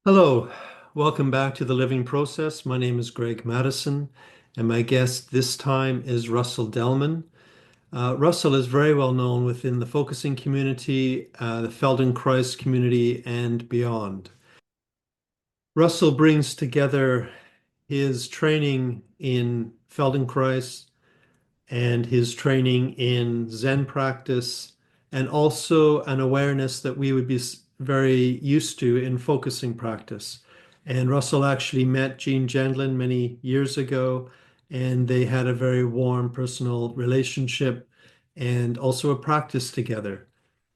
Hello, welcome back to the Living Process. My name is Greg Madison, and my guest this time is Russell Delman. Russell is very well known within the focusing community, the Feldenkrais community, and beyond. Russell brings together his training in Feldenkrais and his training in Zen practice, and also an awareness that we would be very used to in focusing practice. And Russell actually met Gendlin many years ago, and they had a very warm personal relationship and also a practice together.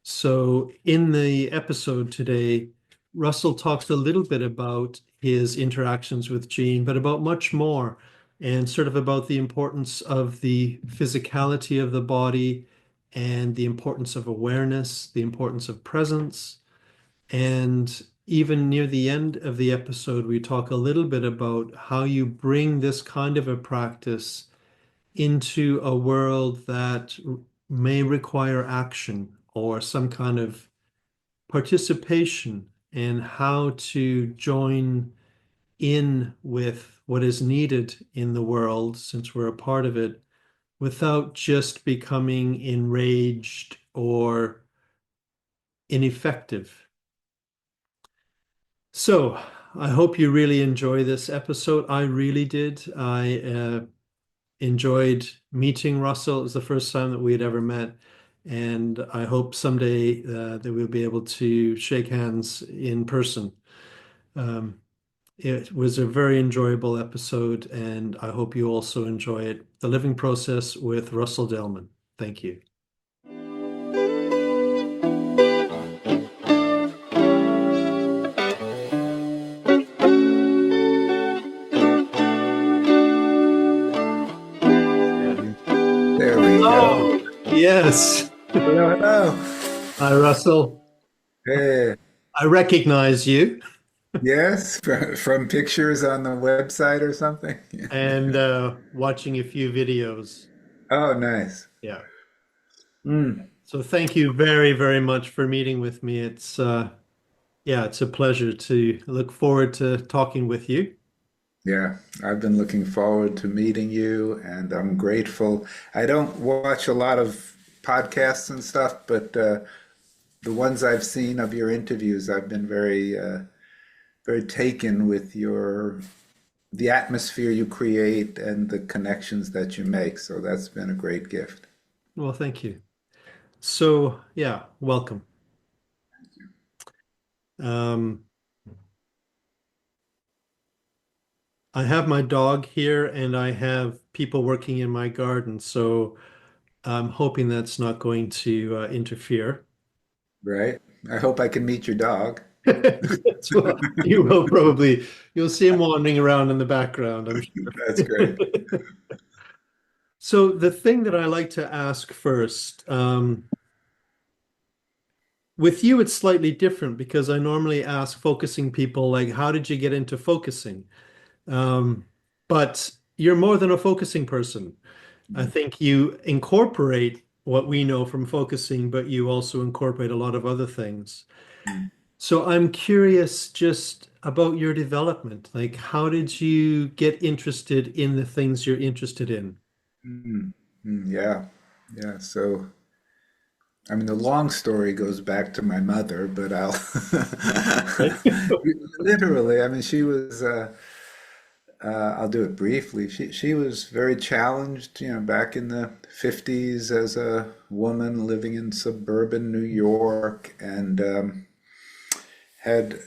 So, in the episode today, Russell talks a little bit about his interactions with Gene, but about much more and sort of about the importance of the physicality of the body and the importance of awareness, the importance of presence. And even near the end of the episode, we talk a little bit about how you bring this kind of a practice into a world that may require action or some kind of participation, and how to join in with what is needed in the world since we're a part of it without just becoming enraged or ineffective. So, I hope you really enjoy this episode. I really did. I enjoyed meeting Russell. It was the first time that we had ever met. And I hope someday that we'll be able to shake hands in person. Um, It was a very enjoyable episode, and I hope you also enjoy it. The Living Process with Russell Delman. Thank you. And there we go. Oh, yes. Hello, hello. Hi, Russell. Hey, I recognize you yes, from pictures on the website or something. and watching a few videos. Oh, nice. Yeah. Mm. So thank you very, very much for meeting with me. Yeah, it's a pleasure to look forward to talking with you. Yeah, I've been looking forward to meeting you, and I'm grateful. I don't watch a lot of podcasts and stuff, but the ones I've seen of your interviews, I've been very taken with the atmosphere you create and the connections that you make. So that's been a great gift. Well, thank you. So, yeah, welcome. Um, I have my dog here and I have people working in my garden, so I'm hoping that's not going to interfere. Right? I hope I can meet your dog. Yes, well, you'll see him wandering around in the background, I'm That's great. sure. So the thing that I like to ask first, with you, it's slightly different because I normally ask focusing people like, how did you get into focusing? Um, but you're more than a focusing person. I think you incorporate what we know from focusing, but you also incorporate a lot of other things. So I'm curious just about your development. Like, how did you get interested in the things you're interested in? Mm, yeah, yeah. So, I mean, the long story goes back to my mother, but I'll Right? literally. I mean, I'll do it briefly. She was very challenged, back in the 50s as a woman living in suburban New York, and had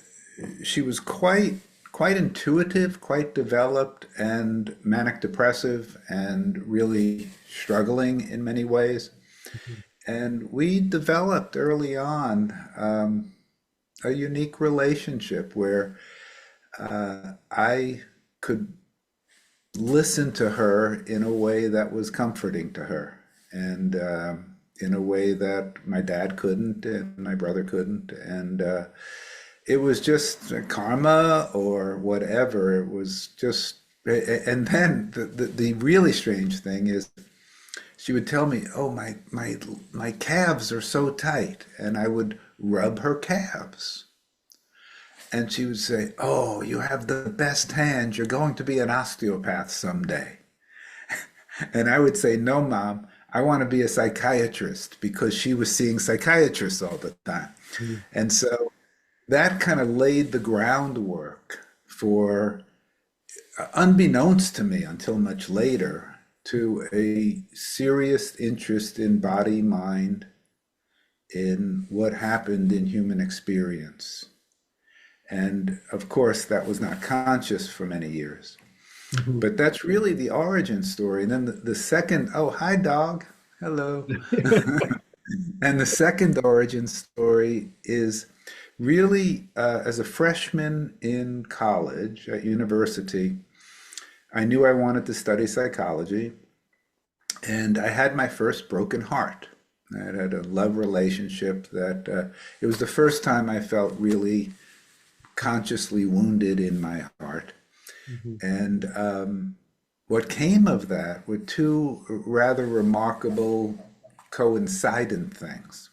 she was quite intuitive, quite developed, and manic depressive, and really struggling in many ways. And we developed early on a unique relationship where I could listen to her in a way that was comforting to her, and in a way that my dad couldn't and my brother couldn't. And it was just karma or whatever. It was just, and then the really strange thing is she would tell me, "Oh, my calves are so tight," and I would rub her calves. And she would say, "Oh, you have the best hands. You're going to be an osteopath someday." And I would say, "No, Mom, I want to be a psychiatrist," because she was seeing psychiatrists all the time. Mhm. And so that kind of laid the groundwork for, unbeknownst to me until much later, to a serious interest in body, mind, in what happened in human experience. And of course, that was not conscious for many years. Mhm. But that's really the origin story. And then the second, oh, hi, dog. Hello. And the second origin story is really as a freshman in college at university, I knew I wanted to study psychology, and I had my first broken heart. I had a love relationship that it was the first time I felt really consciously wounded in my heart. Mhm. And what came of that were two rather remarkable coincident things.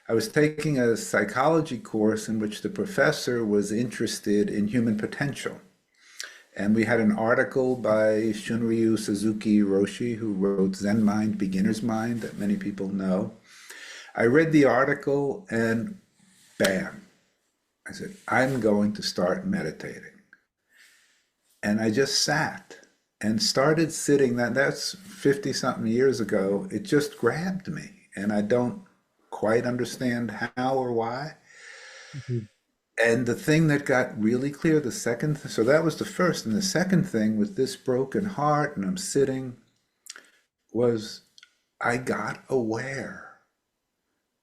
I was taking a psychology course in which the professor was interested in human potential. And we had an article by Shunryu Suzuki Roshi, who wrote Zen Mind, Beginner's Mind, that many people know. I read the article and bam, I said, I'm going to start meditating. And I just sat and started sitting. That's 50 something years ago. It just grabbed me. And I don't quite understand how or why. Mhm. And the thing that got really clear, so that was the first. And the second thing with this broken heart, and I'm sitting, was I got aware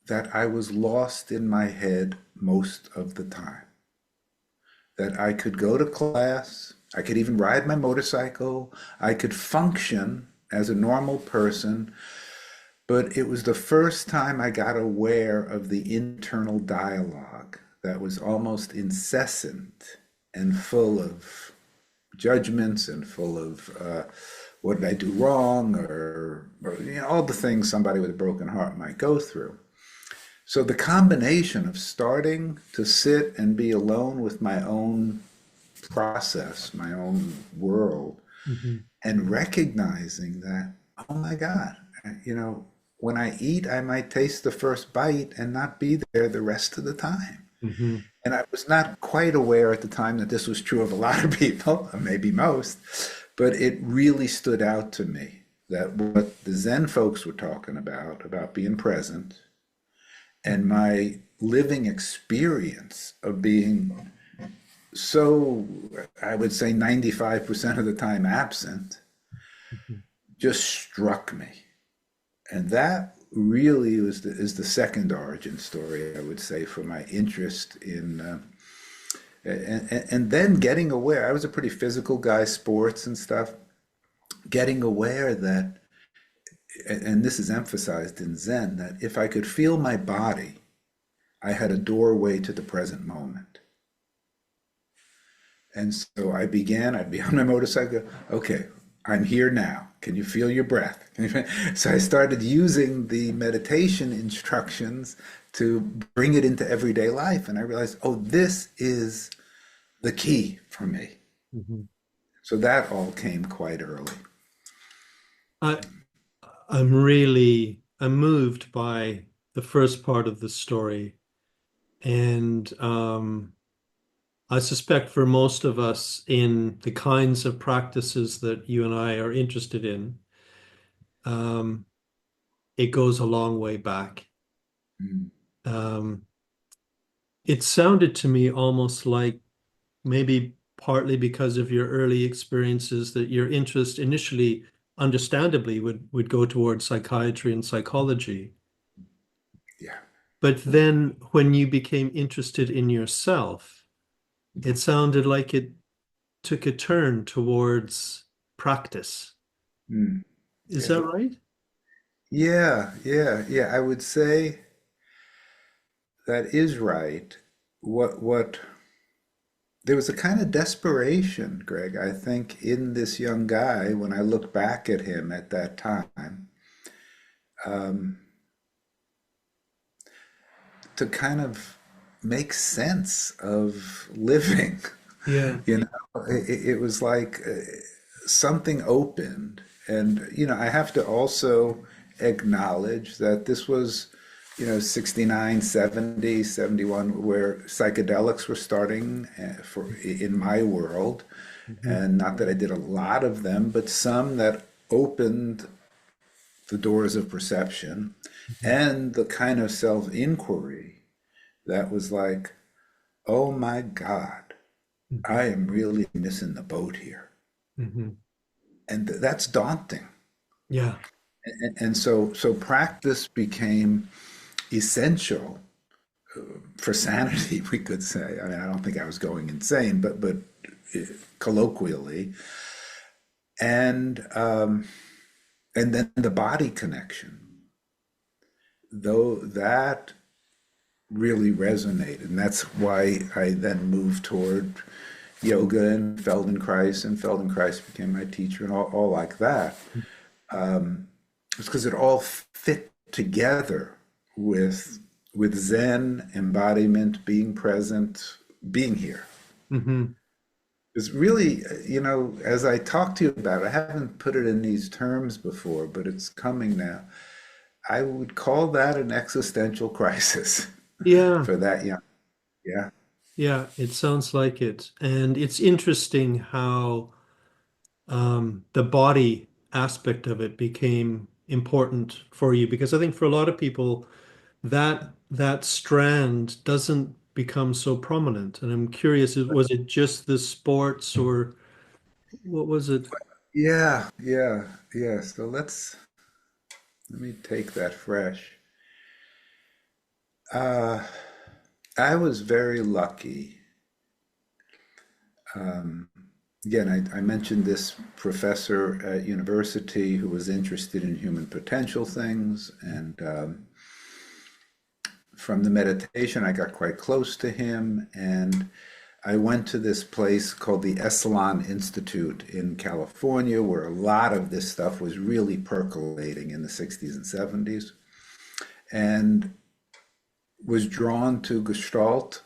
that I was lost in my head most of the time. That I could go to class, I could even ride my motorcycle, I could function as a normal person, but it was the first time I got aware of the internal dialogue that was almost incessant and full of judgments and full of what did I do wrong, or all the things somebody with a broken heart might go through. So the combination of starting to sit and be alone with my own process, my own world, Mhm. and recognizing that, oh my God, when I eat, I might taste the first bite and not be there the rest of the time. Mhm. And I was not quite aware at the time that this was true of a lot of people, or maybe most, but it really stood out to me that what the Zen folks were talking about being present, and my living experience of being so, I would say 95% of the time absent, Mhm. just struck me. And that really is the second origin story, I would say, for my interest in, and then getting aware. I was a pretty physical guy, sports and stuff. Getting aware that, and this is emphasized in Zen, that if I could feel my body, I had a doorway to the present moment. And so I'd be on my motorcycle. Okay, I'm here now. Can you feel your breath? So I started using the meditation instructions to bring it into everyday life. And I realized, oh, this is the key for me. Mhm. So that all came quite early. I I'm moved by the first part of the story, and I suspect for most of us in the kinds of practices that you and I are interested in, um, it goes a long way back. Mm, Um, it sounded to me almost like maybe partly because of your early experiences that your interest initially, understandably, would go towards psychiatry and psychology. yeah. But then when you became interested in yourself, it sounded like it took a turn towards practice. Mm, Is yeah. that right? Yeah. I would say that is right. What there was a kind of desperation, Greg, I think, in this young guy when I look back at him at that time, um, to kind of make sense of living. Yeah. You know, it was like something opened. And, I have to also acknowledge that this was, 69, 70, 71, where psychedelics were starting in my world. Mhm. And not that I did a lot of them, but some that opened the doors of perception Mhm. and the kind of self-inquiry that was like, oh my God, Mhm. I am really missing the boat here. Mhm. And that's daunting. Yeah. And so practice became essential for sanity, we could say. I mean, I don't think I was going insane, but colloquially. And then the body connection, though that really resonated. And that's why I then moved toward yoga and Feldenkrais became my teacher and all like that. It's because it all fit together with Zen, embodiment, being present, being here. Mhm. It's really, as I talk to you about it, I haven't put it in these terms before, but it's coming now. I would call that an existential crisis Yeah. for that young. Yeah. Yeah. It sounds like it. And it's interesting how the body aspect of it became important for you because I think for a lot of people that strand doesn't become so prominent. And I'm curious, was it just the sports or what was it? Yeah, yeah, yeah. So let me take that fresh. Uh, I was very lucky. Um, Again, I mentioned this professor at university who was interested in human potential things, and from the meditation, I got quite close to him, and I went to this place called the Esalen Institute in California, where a lot of this stuff was really percolating in the 60s and 70s, and was drawn to Gestalt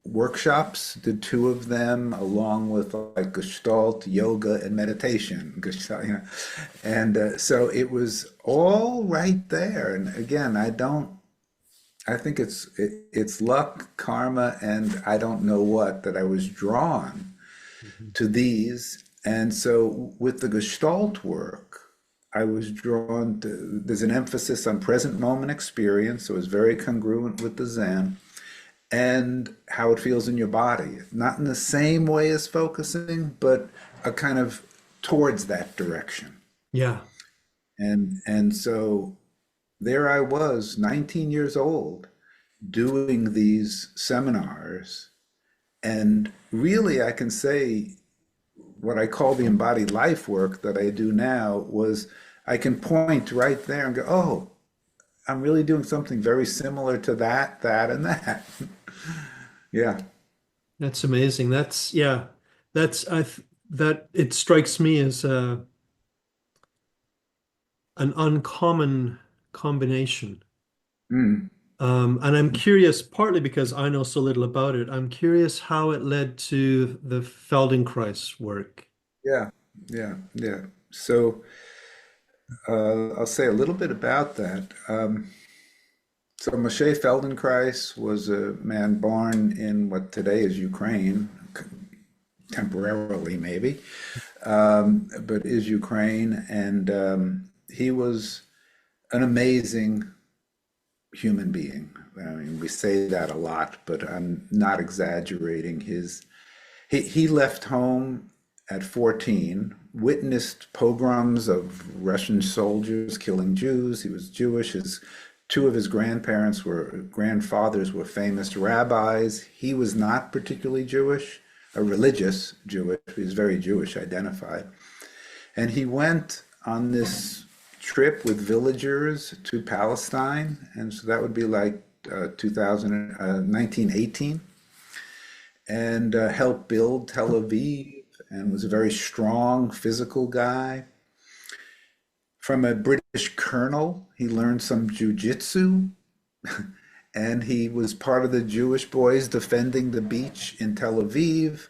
workshops, did two of them along with like Gestalt, yoga, and meditation. Gestalt, And so it was all right there. And again, I think it's luck, karma, and I don't know what that I was drawn Mhm. to these. And so with the Gestalt work, I was drawn to, there's an emphasis on present moment experience, so it's very congruent with the Zen and how it feels in your body. Not in the same way as focusing, but a kind of towards that direction. Yeah. And so there I was, 19 years old, doing these seminars. And really, I can say what I call the embodied life work that I do now was I can point right there and go, oh, I'm really doing something very similar to that, that, and that. Yeah. That's amazing. Yeah. That's that it strikes me as an uncommon combination. Mm. And I'm curious, partly because I know so little about it, I'm curious how it led to the Feldenkrais work. Yeah. Yeah. Yeah. So I'll say a little bit about that. So Moshe Feldenkrais was a man born in what today is Ukraine, temporarily maybe, but is Ukraine, and he was an amazing human being. I mean, we say that a lot, but I'm not exaggerating. He left home at 14, witnessed pogroms of Russian soldiers killing Jews. He was Jewish. His two of his grandfathers were famous rabbis. He was not particularly Jewish, a religious Jewish. He was very Jewish identified. And he went on this trip with villagers to Palestine. And so that would be like 1918, and helped build Tel Aviv and was a very strong physical guy. From a British colonel, he learned some jujitsu and he was part of the Jewish boys defending the beach in Tel Aviv.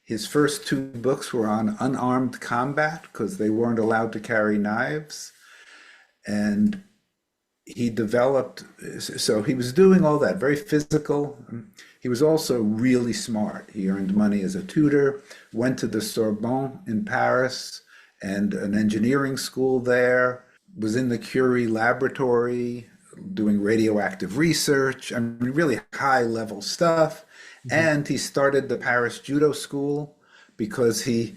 His first two books were on unarmed combat because they weren't allowed to carry knives. And he developed, so he was doing all that, very physical. He was also really smart. He earned money as a tutor, went to the Sorbonne in Paris and an engineering school there, was in the Curie laboratory doing radioactive research. I mean, really high level stuff. And he started the Paris Judo School because he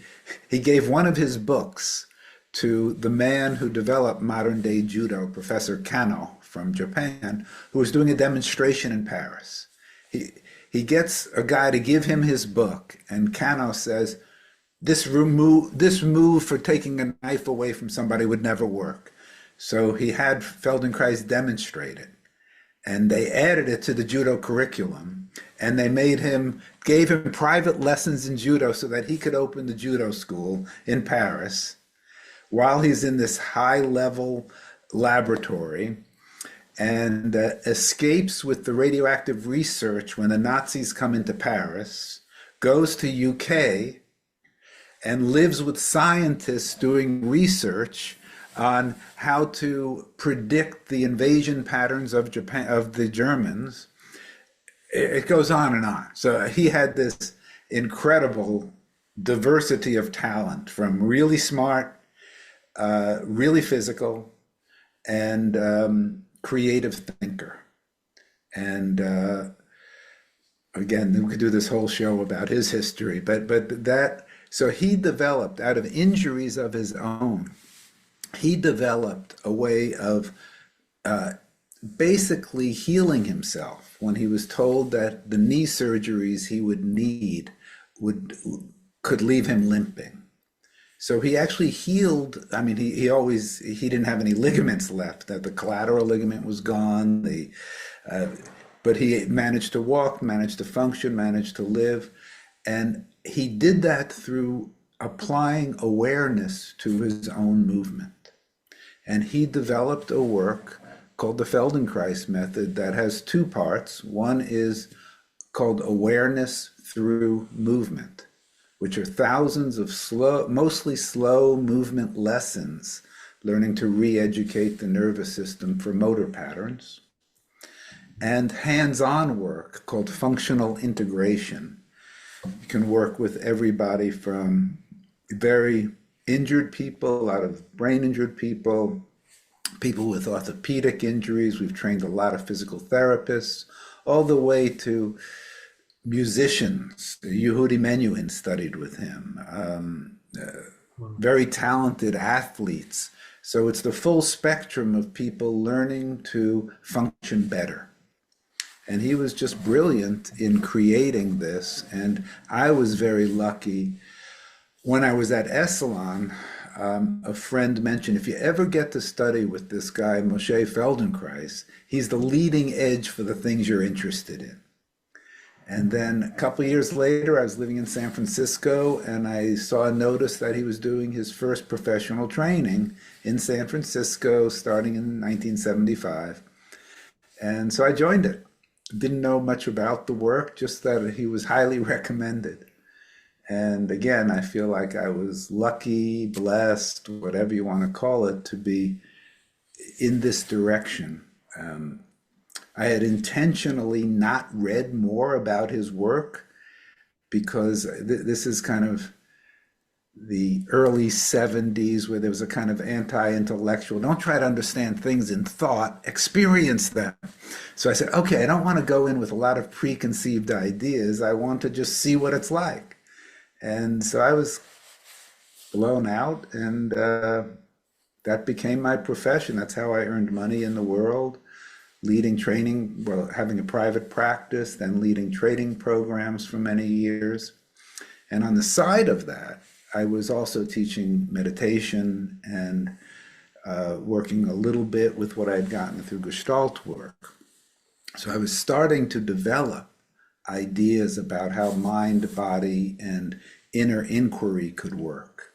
gave one of his books to the man who developed modern day judo, Professor Kano from Japan, who was doing a demonstration in Paris. He gets a guy to give him his book, and Kano says, this move for taking a knife away from somebody would never work. So he had Feldenkrais demonstrate it, and they added it to the judo curriculum, and they gave him private lessons in judo so that he could open the judo school in Paris while he's in this high level laboratory, and escapes with the radioactive research when the Nazis come into Paris, goes to UK and lives with scientists doing research on how to predict the invasion patterns of Japan, of the Germans. It goes on and on. So he had this incredible diversity of talent, from really smart, really physical, and creative thinker. And again, we could do this whole show about his history, but that, so he developed out of injuries of his own, he developed a way of basically healing himself when he was told that the knee surgeries he would need could leave him limping. So he actually healed. I mean, he didn't have any ligaments left. That the collateral ligament was gone. But he managed to walk, managed to function, managed to live, and he did that through applying awareness to his own movement. And he developed a work called the Feldenkrais method that has two parts. One is called awareness through movement, which are thousands of mostly slow movement lessons, learning to re-educate the nervous system for motor patterns, and hands-on work called functional integration. You can work with everybody from very injured people, out of brain injured people, people with orthopedic injuries. We've trained a lot of physical therapists, all the way to musicians. Yehudi Menuhin studied with him, very talented athletes. So it's the full spectrum of people learning to function better. And he was just brilliant in creating this. And I was very lucky. When I was at Esalen, a friend mentioned, if you ever get to study with this guy, Moshe Feldenkrais, he's the leading edge for the things you're interested in. And then a couple of years later, I was living in San Francisco, and I saw a notice that he was doing his first professional training in San Francisco starting in 1975. And so I joined it. Didn't know much about the work, just that he was highly recommended. And again, I feel like I was lucky, blessed, whatever you want to call it, to be in this direction. I had intentionally not read more about his work because this is kind of the early 70s where there was a kind of anti-intellectual, don't try to understand things in thought, experience them. So I said, okay, I don't want to go in with a lot of preconceived ideas. I want to just see what it's like. And so I was blown out, and that became my profession. That's how I earned money in the world, leading training, well, having a private practice, then leading training programs for many years. And on the side of that, I was also teaching meditation and working a little bit with what I'd gotten through Gestalt work. So I was starting to develop ideas about how mind, body, and inner inquiry could work.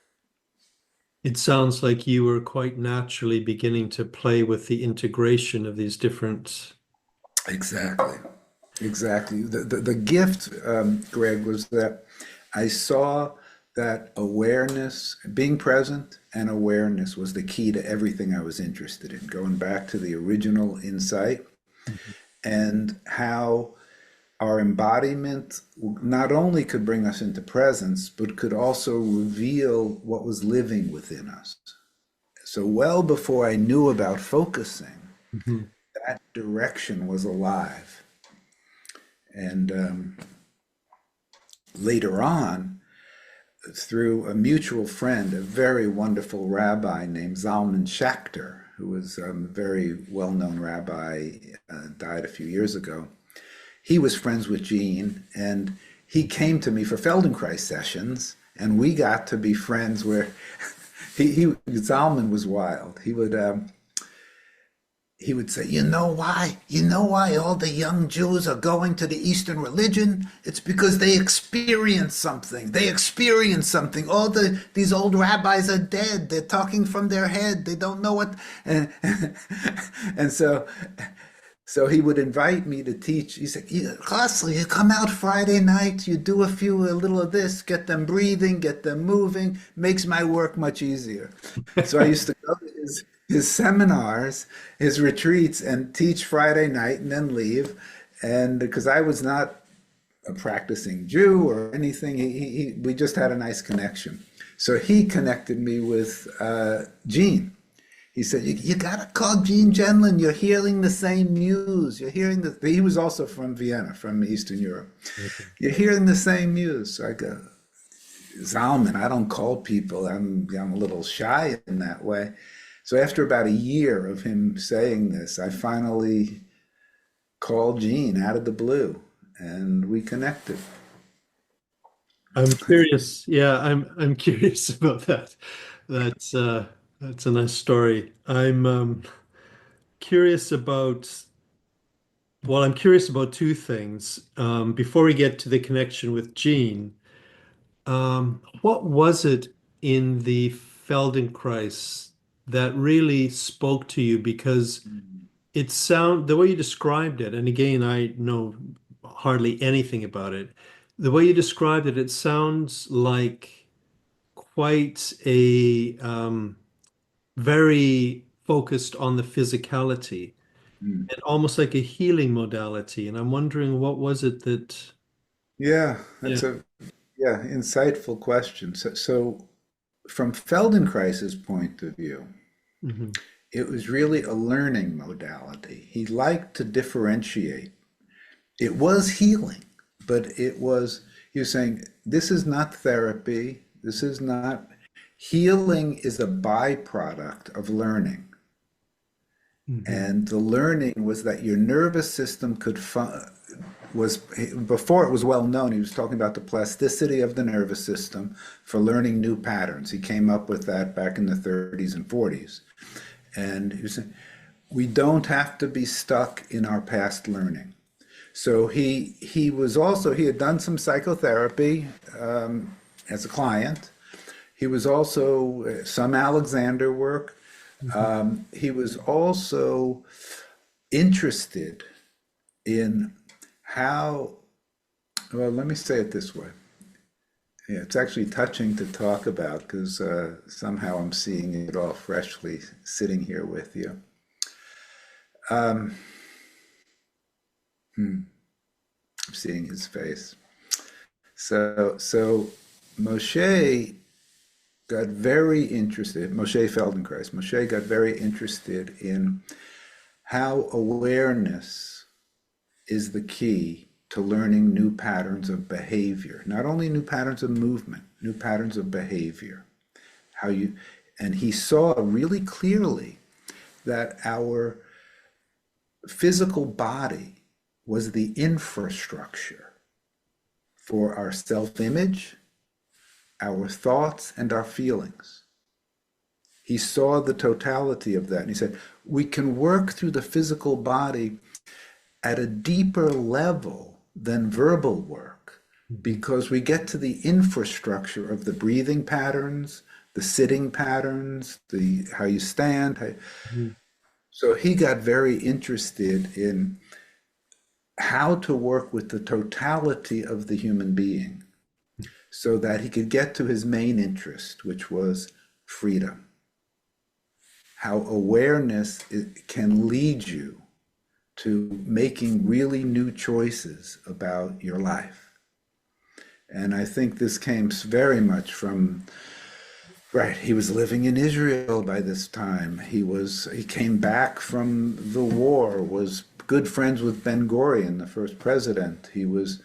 It sounds like you were quite naturally beginning to play with the integration of these different Exactly. Exactly. The gift, Greg, was that I saw that awareness, being present and awareness was the key to everything I was interested in, going back to the original insight Mhm. and how our embodiment not only could bring us into presence, but could also reveal what was living within us. So, well before I knew about focusing, Mhm. that direction was alive. And later on, through a mutual friend, a very wonderful rabbi named Zalman Schachter, who was a very well known rabbi, died a few years ago. He was friends with Gene, and he came to me for Feldenkrais sessions, and we got to be friends where Zalman was wild. He would say, you know why? You know why all the young Jews are going to the Eastern religion? It's because they experience something. They experience something. These old rabbis are dead. They're talking from their head. They don't know what. And, and so he would invite me to teach. He said, Russell, you come out Friday night, you do a little of this, get them breathing, get them moving, makes my work much easier. So I used to go to his seminars, his retreats, and teach Friday night and then leave. And because I was not a practicing Jew or anything, we just had a nice connection. So he connected me with Gene. He said, you got to call Gene Gendlin. You're hearing the same muse. You're hearing he was also from Vienna, from Eastern Europe. Okay. You're hearing the same muse. So I go, Zalman, I don't call people. I'm a little shy in that way. So after about a year of him saying this, I finally called Gene out of the blue and we connected. I'm curious. Yeah, I'm curious about that. That's that's a nice story. I'm curious about well, I'm curious about two things. Before we get to the connection with Gene, what was it in the Feldenkrais that really spoke to you? Because the way you described it, and again, I know hardly anything about it. The way you described it, it sounds like quite a very focused on the physicality Mm. and almost like a healing modality. And I'm wondering what was it that, Yeah, yeah. that's a insightful question. So from Feldenkrais's point of view, Mhm. it was really a learning modality. He liked to differentiate. It was healing, but he was saying, this is not therapy. This is not, healing is a byproduct of learning. Mhm. And the learning was that your nervous system was, before it was well known, he was talking about the plasticity of the nervous system for learning new patterns. He came up with that back in the 30s and 40s. And he was saying, we don't have to be stuck in our past learning. So he had done some psychotherapy as a client. He was also some Alexander work. Mhm. He was also interested in how, well, let me say it this way. Yeah, it's actually touching to talk about because somehow I'm seeing it all freshly sitting here with you. Um, I'm seeing his face. So Moshe got very interested, Moshe Feldenkrais, Moshe got very interested in how awareness is the key to learning new patterns of behavior, not only new patterns of movement, new patterns of behavior. How you, and he saw really clearly that our physical body was the infrastructure for our self-image, our thoughts, and our feelings. He saw the totality of that. And he said, we can work through the physical body at a deeper level than verbal work Mhm. because we get to the infrastructure of the breathing patterns, the sitting patterns, the how you stand. Mhm. So he got very interested in how to work with the totality of the human being so that he could get to his main interest, which was freedom. How awareness can lead you to making really new choices about your life. And I think this came very much from, right, he was living in Israel by this time. He came back from the war, was good friends with Ben Gurion, the first president. He was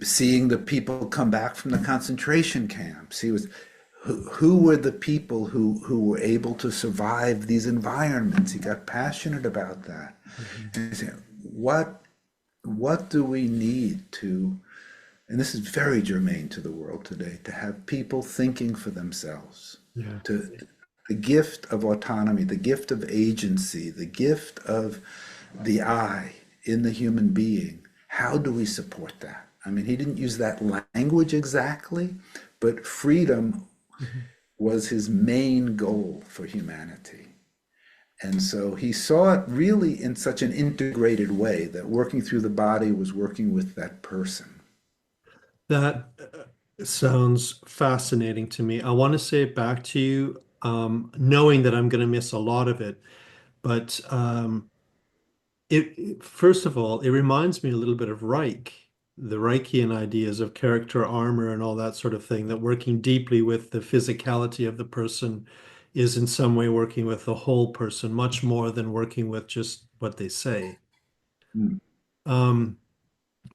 seeing the people come back from the concentration camps. He was, who were the people who were able to survive these environments? He got passionate about that. And he said, what do we need to, and this is very germane to the world today, to have people thinking for themselves, Yeah. to the gift of autonomy, the gift of agency, the gift of the I in the human being. How do we support that? I mean, he didn't use that language exactly, but freedom was his main goal for humanity. And so he saw it really in such an integrated way that working through the body was working with that person. That sounds fascinating to me. I want to say it back to you, knowing that I'm going to miss a lot of it. But first of all, it reminds me a little bit of Reich, the Reichian ideas of character armor and all that sort of thing, that working deeply with the physicality of the person is in some way working with the whole person, much more than working with just what they say. Mm. Um,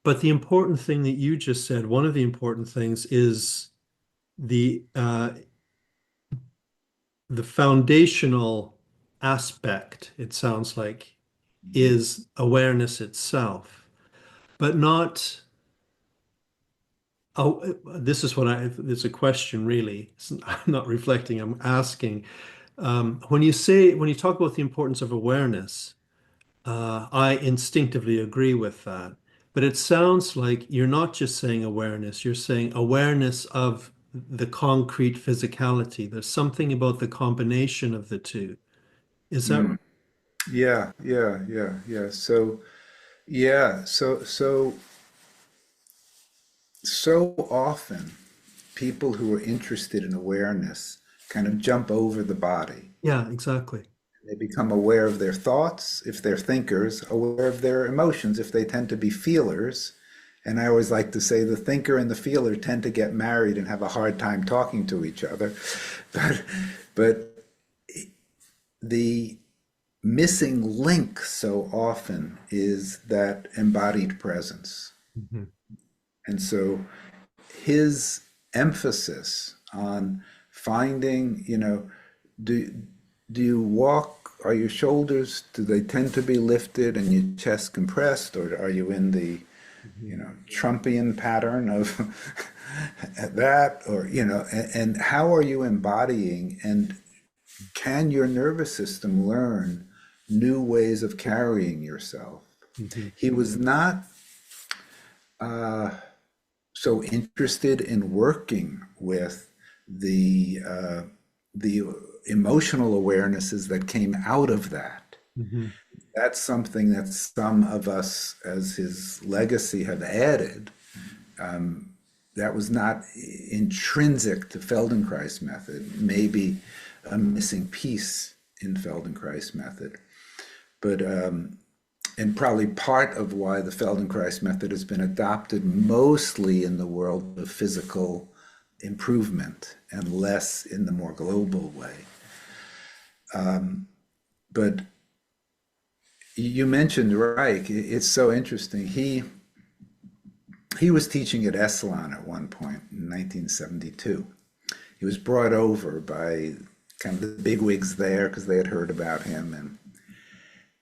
but the important thing that you just said, one of the important things is the foundational aspect, it sounds like, is awareness itself, but not, oh, this is what it's a question really. I'm not reflecting, I'm asking. When you talk about the importance of awareness, I instinctively agree with that. But it sounds like you're not just saying awareness, you're saying awareness of the concrete physicality. There's something about the combination of the two. Is that right? Mm. Yeah. So often people who are interested in awareness kind of jump over the body. Yeah, exactly. They become aware of their thoughts, if they're thinkers, aware of their emotions, if they tend to be feelers. And I always like to say the thinker and the feeler tend to get married and have a hard time talking to each other. But the missing link so often is that embodied presence. Mhm. And so his emphasis on finding, do do you walk, are your shoulders, do they tend to be lifted and your chest compressed, or are you in the, Trumpian pattern of that, or, and how are you embodying, and can your nervous system learn new ways of carrying yourself? Mhm. He was not so interested in working with the emotional awarenesses that came out of that. Mhm. That's something that some of us, as his legacy, have added. That was not intrinsic to Feldenkrais method, maybe a missing piece in Feldenkrais method. But and probably part of why the Feldenkrais method has been adopted mostly in the world of physical improvement and less in the more global way. But you mentioned Reich. It's so interesting. He was teaching at Esalen at one point in 1972. He was brought over by kind of the bigwigs there because they had heard about him,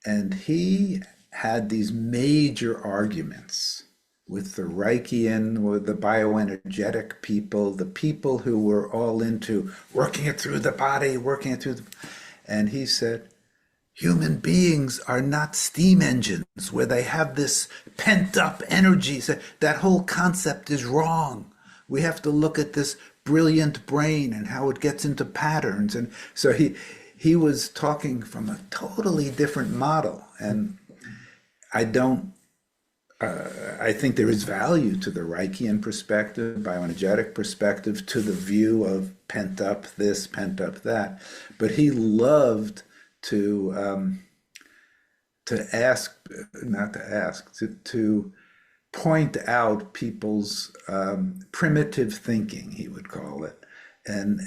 and he had these major arguments with the Reichian, with the bioenergetic people, the people who were all into working it through the body, and he said, human beings are not steam engines where they have this pent up energy. So that whole concept is wrong. We have to look at this brilliant brain and how it gets into patterns. And so he was talking from a totally different model. And I don't I think there is value to the Reichian perspective, bioenergetic perspective, to the view of pent up this, pent up that. But he loved to ask, not to ask, to point out people's primitive thinking, he would call it, and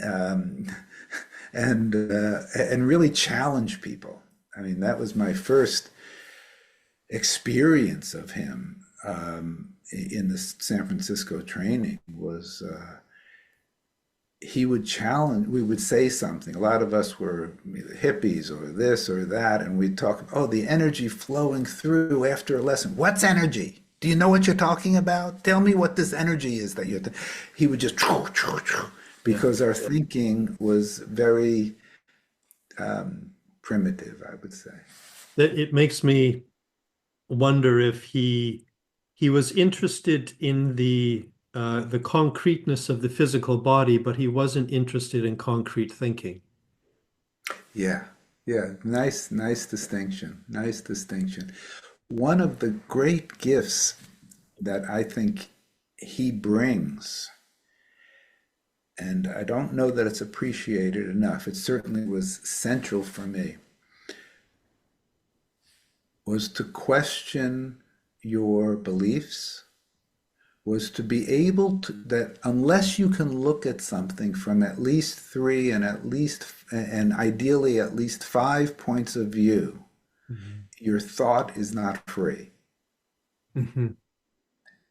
and really challenge people. I mean, that was my first experience of him in the San Francisco training. Was he would challenge, we would say something. A lot of us were hippies or this or that, and we'd talk, oh, the energy flowing through after a lesson. What's energy? Do you know what you're talking about? Tell me what this energy is that you're. He would just, Yeah. because our thinking was very primitive, I would say. It makes me wonder if he was interested in the concreteness of the physical body, but he wasn't interested in concrete thinking. Yeah, yeah, nice distinction. Nice distinction. One of the great gifts that I think he brings, and I don't know that it's appreciated enough, it certainly was central for me, was to question your beliefs, was to be able to, that unless you can look at something from at least three and at least, and ideally at least 5 points of view, Mhm. your thought is not free. Mhm.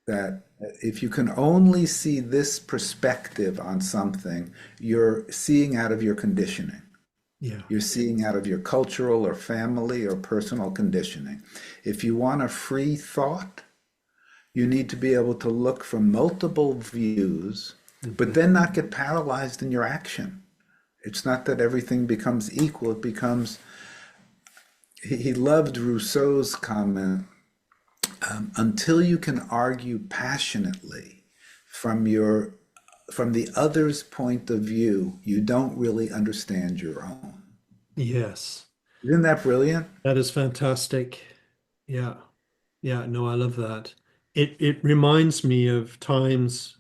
That if you can only see this perspective on something, you're seeing out of your conditioning. Yeah. You're seeing out of your cultural or family or personal conditioning. If you want a free thought, you need to be able to look from multiple views, but Mhm. then not get paralyzed in your action. It's not that everything becomes equal. It becomes, he loved Rousseau's comment, until you can argue passionately from your from the other's point of view, you don't really understand your own. Yes. Isn't that brilliant? That is fantastic. Yeah. Yeah, no, I love that. It reminds me of times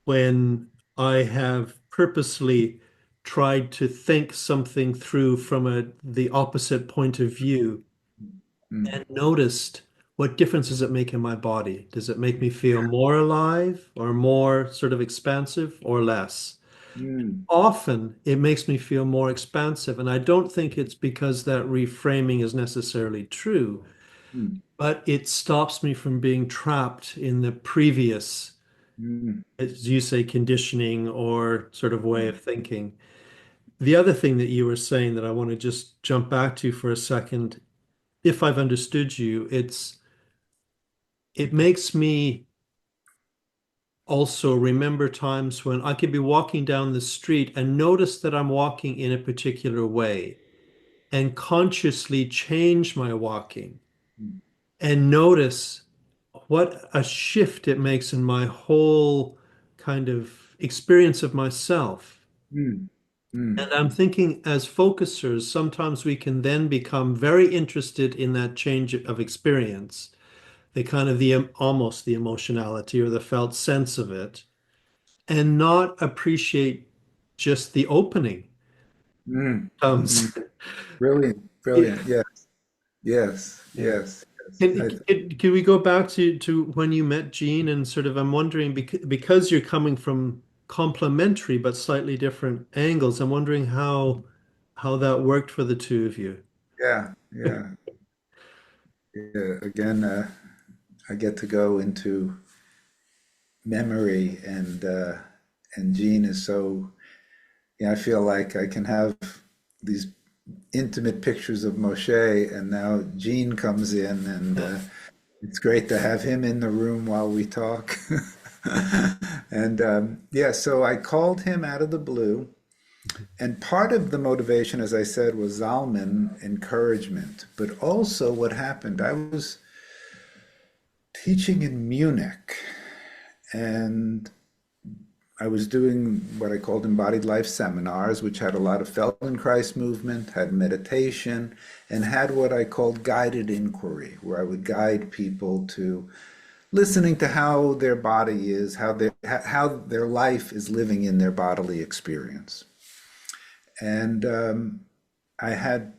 when I have purposely tried to think something through from the opposite point of view Mm, and noticed what difference does it make in my body? Does it make me feel more alive or more sort of expansive or less? mm, Often it makes me feel more expansive, and I don't think it's because that reframing is necessarily true, mm, but it stops me from being trapped in the previous, mm, as you say, conditioning or sort of way of thinking. The other thing that you were saying that I want to just jump back to for a second, if I've understood you, it makes me also remember times when I could be walking down the street and notice that I'm walking in a particular way and consciously change my walking mm, and notice what a shift it makes in my whole kind of experience of myself. mm, mm, And I'm thinking as focusers, sometimes we can then become very interested in that change of experience, the kind of the almost the emotionality or the felt sense of it, and not appreciate just the opening mm, mm. comes. Brilliant, Yeah. brilliant. Yes, yes, Yeah. yes, yes. Can we go back to when you met Jean and sort of I'm wondering because you're coming from complementary but slightly different angles, I'm wondering how that worked for the two of you. Yeah, yeah, yeah. Again, I get to go into memory, and Jean is so. Yeah, I feel like I can have these intimate pictures of Moshe, and now Gene comes in, and Yeah. it's great to have him in the room while we talk. And yeah, so I called him out of the blue, and part of the motivation, as I said, was Zalman encouragement, but also what happened. I was teaching in Munich, and I was doing what I called Embodied Life seminars, which had a lot of Feldenkrais movement, had meditation, and had what I called guided inquiry, where I would guide people to listening to how their body is, how their life is living in their bodily experience. And I had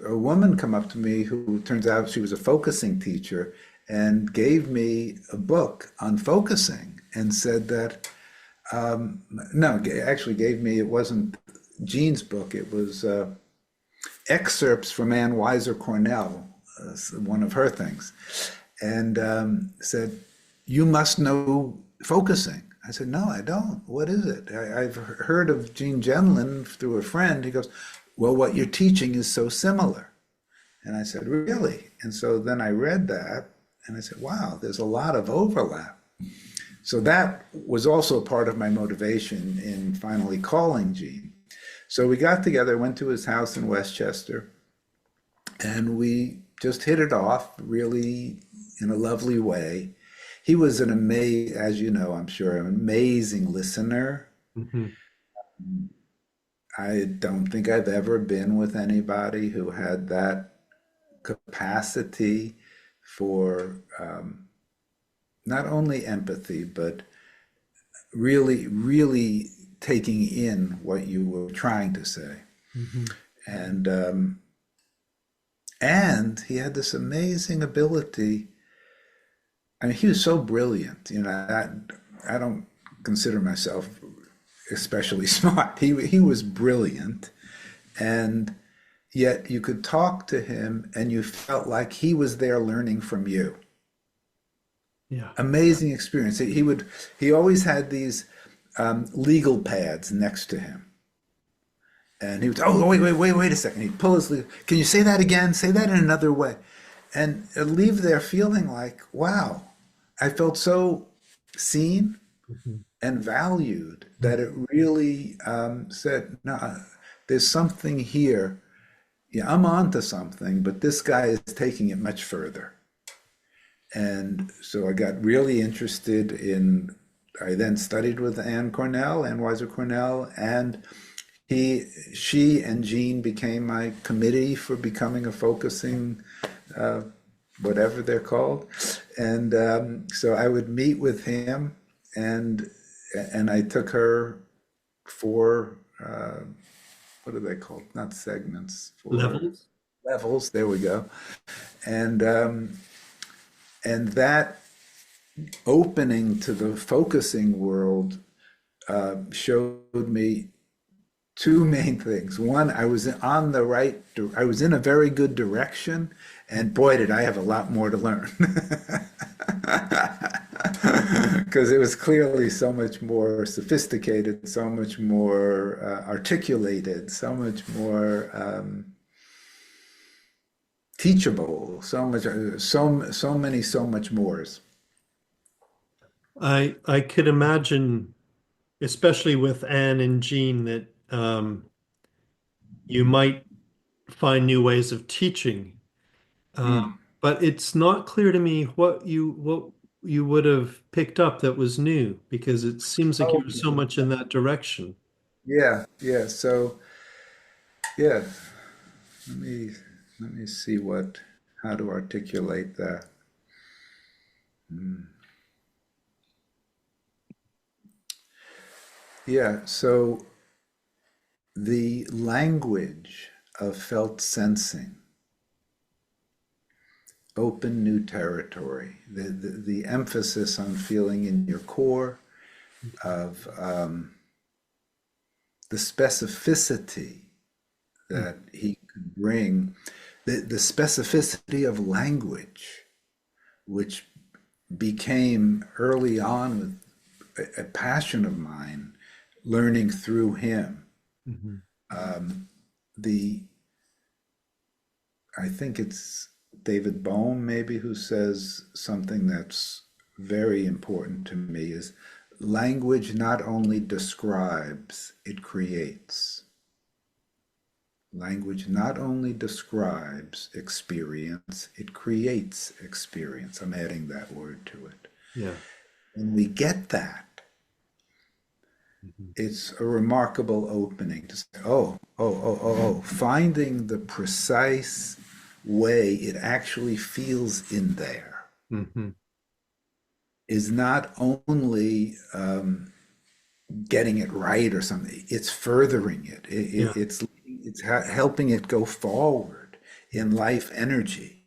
a woman come up to me who turns out she was a focusing teacher and gave me a book on focusing and said that, no, actually gave me, it wasn't Jean's book, it was excerpts from Ann Weiser Cornell, one of her things, and said, you must know focusing. I said, no, I don't. What is it? I've heard of Gene Gendlin through a friend. He goes, well, what you're teaching is so similar. And I said, really? And so then I read that and I said, wow, there's a lot of overlap. So that was also part of my motivation in finally calling Gene. So we got together, went to his house in Westchester, and we just hit it off really in a lovely way. He was an amazing, as you know, I'm sure, an amazing listener. Mhm. I don't think I've ever been with anybody who had that capacity for not only empathy, but really, really taking in what you were trying to say. Mhm. And and he had this amazing ability. I mean, he was so brilliant. You know, I don't consider myself especially smart. He was brilliant, and yet you could talk to him and you felt like he was there learning from you. Yeah. Amazing experience. He always had these legal pads next to him. And he would, oh, wait a second. He'd pull his legal, can you say that again? Say that in another way. And I'd leave there feeling like, wow, I felt so seen Mhm. and valued that it really said, no, there's something here. Yeah, I'm onto something, but this guy is taking it much further. And so I got really interested in, I then studied with Ann Weiser Cornell, and she and Jean became my committee for becoming a focusing, uh, whatever they're called. And so I would meet with him, and I took her for, what are they called? Not segments, for Levels. levels. There we go. And that opening to the focusing world showed me two main things. One, I was on the right, I was in a very good direction, and boy, did I have a lot more to learn. Because it was clearly so much more sophisticated, so much more articulated, so much more teachable, so much mores. I could imagine, especially with Anne and Jean, that you might find new ways of teaching. Uh, Mm. but it's not clear to me what you would have picked up that was new, because it seems like you Oh, were so much in that direction. yeah, yeah. So, yeah, let me let me see how to articulate that. Mm. Yeah, so the language of felt sensing open new territory. The emphasis on feeling in your core, of the specificity that he could bring, the specificity of language, which became early on with a passion of mine, learning through him. Mhm. The I think it's David Bohm maybe who says something that's very important to me is language not only describes, it creates. Language not only describes experience, it creates experience. I'm adding that word to it. Yeah. When we get that, Mhm. it's a remarkable opening to say, finding the precise way it actually feels in there Mhm. is not only getting it right or something, it's furthering it. Yeah. It's helping it go forward in life energy.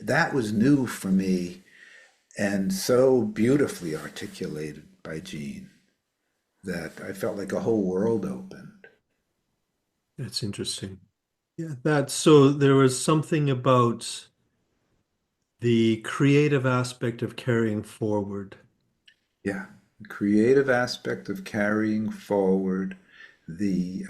That was new for me and so beautifully articulated by Jean that I felt like a whole world opened. That's interesting. Yeah, that so there was something about the creative aspect of carrying forward. Yeah, the creative aspect of carrying forward the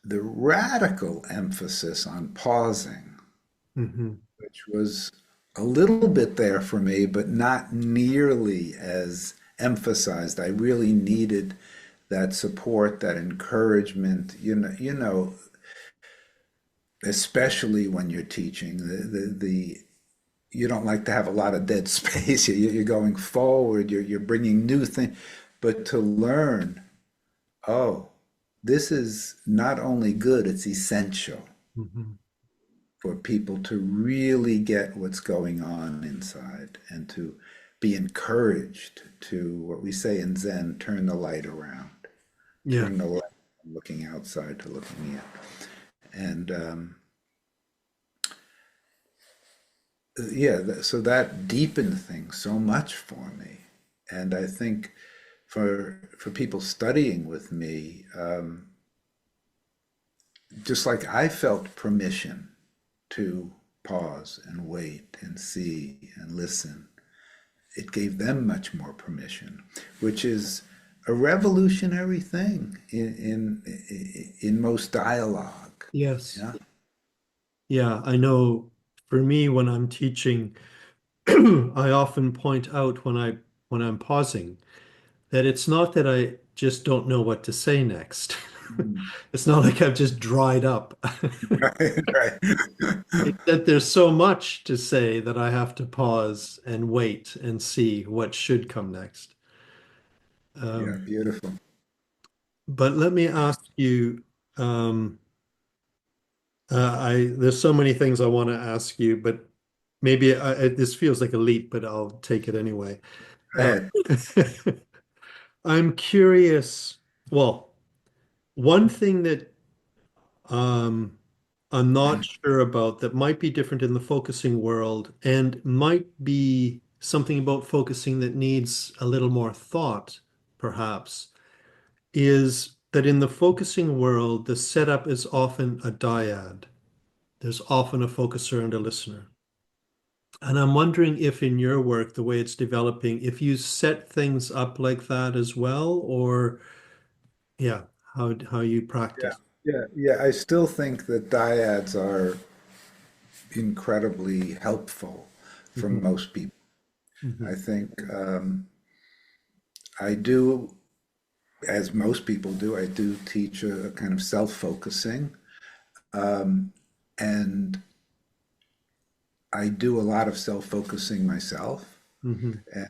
radical emphasis on pausing, Hmm. which was a little bit there for me, but not nearly as emphasized. I really needed that support, that encouragement. Especially when you're teaching, the you don't like to have a lot of dead space. You're going forward. You're bringing new things, but to learn, oh, this is not only good; it's essential Hmm. for people to really get what's going on inside and to be encouraged to what we say in Zen, turn the light around, Yeah. turn the light from looking outside to looking in. And so that deepened things so much for me. And I think for people studying with me, just like I felt permission to pause and wait and see and listen, it gave them much more permission, which is a revolutionary thing in most dialogue. Yes. Yeah, Yeah, I know for me when I'm teaching, I often point out when I'm pausing that it's not that I just don't know what to say next. mm. It's not like I've just dried up. Right, right. It's that there's so much to say that I have to pause and wait and see what should come next. Yeah, Um, beautiful. but let me ask you, um, there's so many things I want to ask you, but maybe this feels like a leap, but I'll take it anyway. Go Uh, ahead. I'm curious. Well, one thing that um, I'm not sure about that might be different in the focusing world and might be something about focusing that needs a little more thought, perhaps, is that in the focusing world, the setup is often a dyad. There's often a focuser and a listener. And I'm wondering if in your work, the way it's developing, if you set things up like that as well, or yeah, how you Yeah, practice. yeah. I still think that dyads are incredibly helpful for Mhm. most people. I Mhm. think I do, as most people do, I do teach a kind of self-focusing, and I do a lot of self-focusing myself. Mhm. And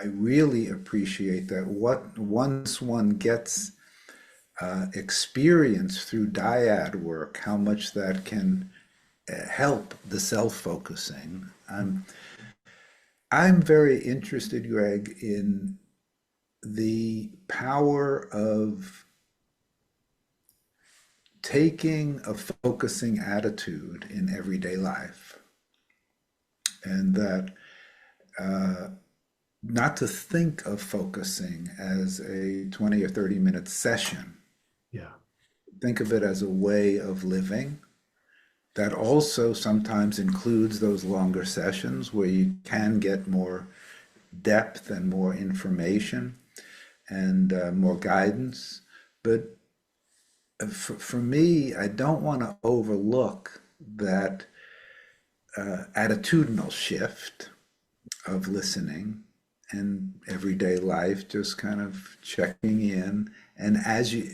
I really appreciate that what once one gets experience through dyad work, how much that can help the self-focusing. I'm very interested, Greg, in the power of taking a focusing attitude in everyday life, and that not to think of focusing as a 20 or 30-minute session. Yeah. Think of it as a way of living that also sometimes includes those longer sessions where you can get more depth and more information and more guidance. But for me, I don't want to overlook that attitudinal shift of listening and everyday life, just kind of checking in. And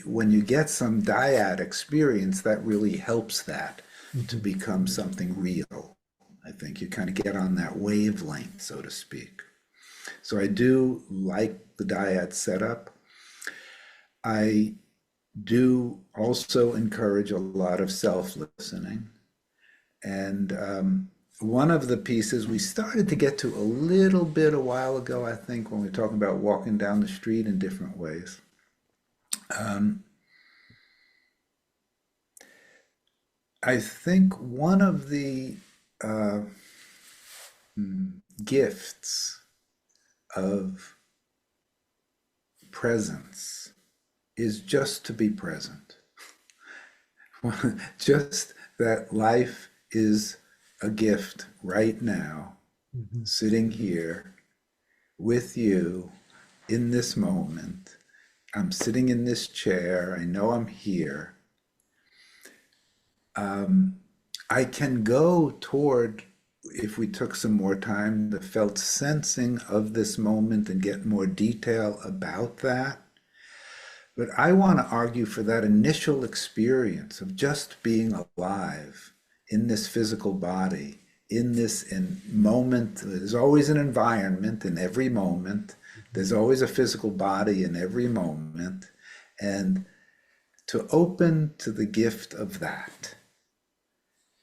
when you get some dyad experience, that really helps that to Mhm. become something real. I think you kind of get on that wavelength, so to speak. So I do like the dyad setup. I do also encourage a lot of self-listening. And one of the pieces we started to get to a little bit a while ago, I think, when we were talking about walking down the street in different ways. I think one of the uh, gifts of presence is just to be present. Just that life is a gift right now, Mhm. sitting here with you in this moment. I'm sitting in this chair. I know I'm here. I can go toward, if we took some more time, the felt sensing of this moment and get more detail about that. But I want to argue for that initial experience of just being alive in this physical body, in this moment. There's always an environment in every moment. There's always a physical body in every moment. And to open to the gift of that,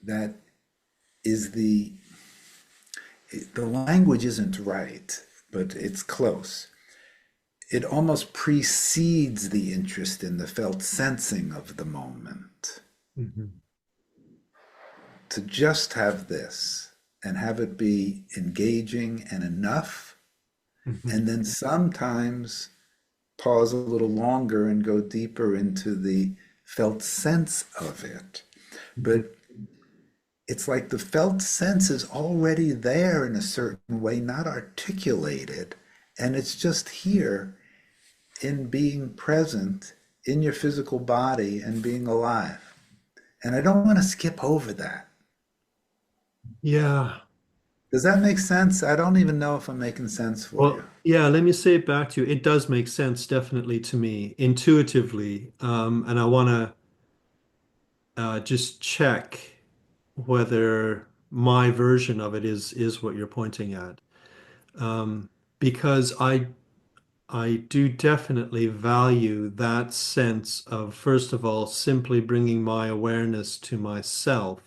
that is the language isn't right, but it's close. It almost precedes the interest in the felt sensing of the moment. Mhm. To just have this and have it be engaging and enough, Mhm. and then sometimes pause a little longer and go deeper into the felt sense of it. Mhm. But it's like the felt sense is already there in a certain way, not articulated, and it's just here in being present in your physical body and being alive. And I don't want to skip over that. Yeah. Does that make sense? I don't even know if I'm making sense for you. Well, yeah, let me say it back to you. It does make sense, definitely to me, intuitively. And I want to just check whether my version of it is what you're pointing at. Um, because I do definitely value that sense of, first of all, simply bringing my awareness to myself,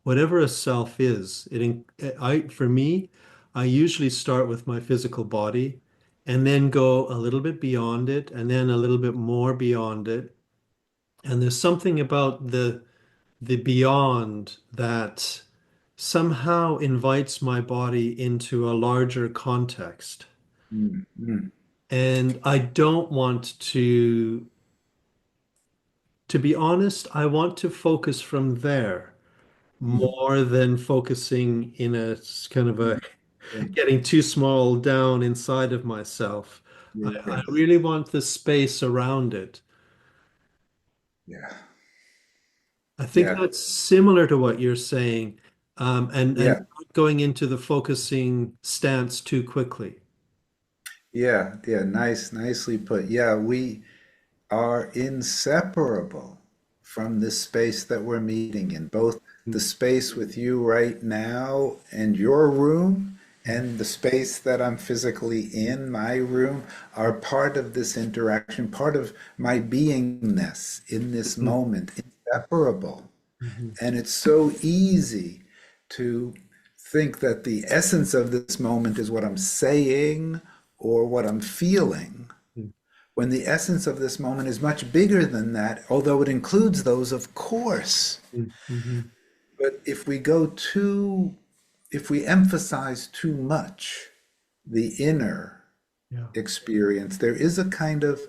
whatever a self is. For me, I usually start with my physical body and then go a little bit beyond it and then a little bit more beyond it. And there's something about the beyond that somehow invites my body into a larger context. Mm, mm, And I don't want to be honest, I want to focus from there mm, more than focusing in a kind of a mm. Yeah, getting too small down inside of myself. I yeah, really want the space around it. yeah, I think yeah, that's similar to what you're saying, and yeah, not going into the focusing stance too quickly. yeah, yeah. Nicely put. Yeah, we are inseparable from this space that we're meeting in, both the space with you right now and your room and the space that I'm physically in, my room, are part of this interaction, part of my beingness in this Mhm. moment, inseparable. Mhm. And it's so easy to think that the essence of this moment is what I'm saying or what I'm feeling, when the essence of this moment is much bigger than that, although it includes those, of course. Mhm. Mhm. But if we emphasize too much the inner Yeah. experience, there is a kind of,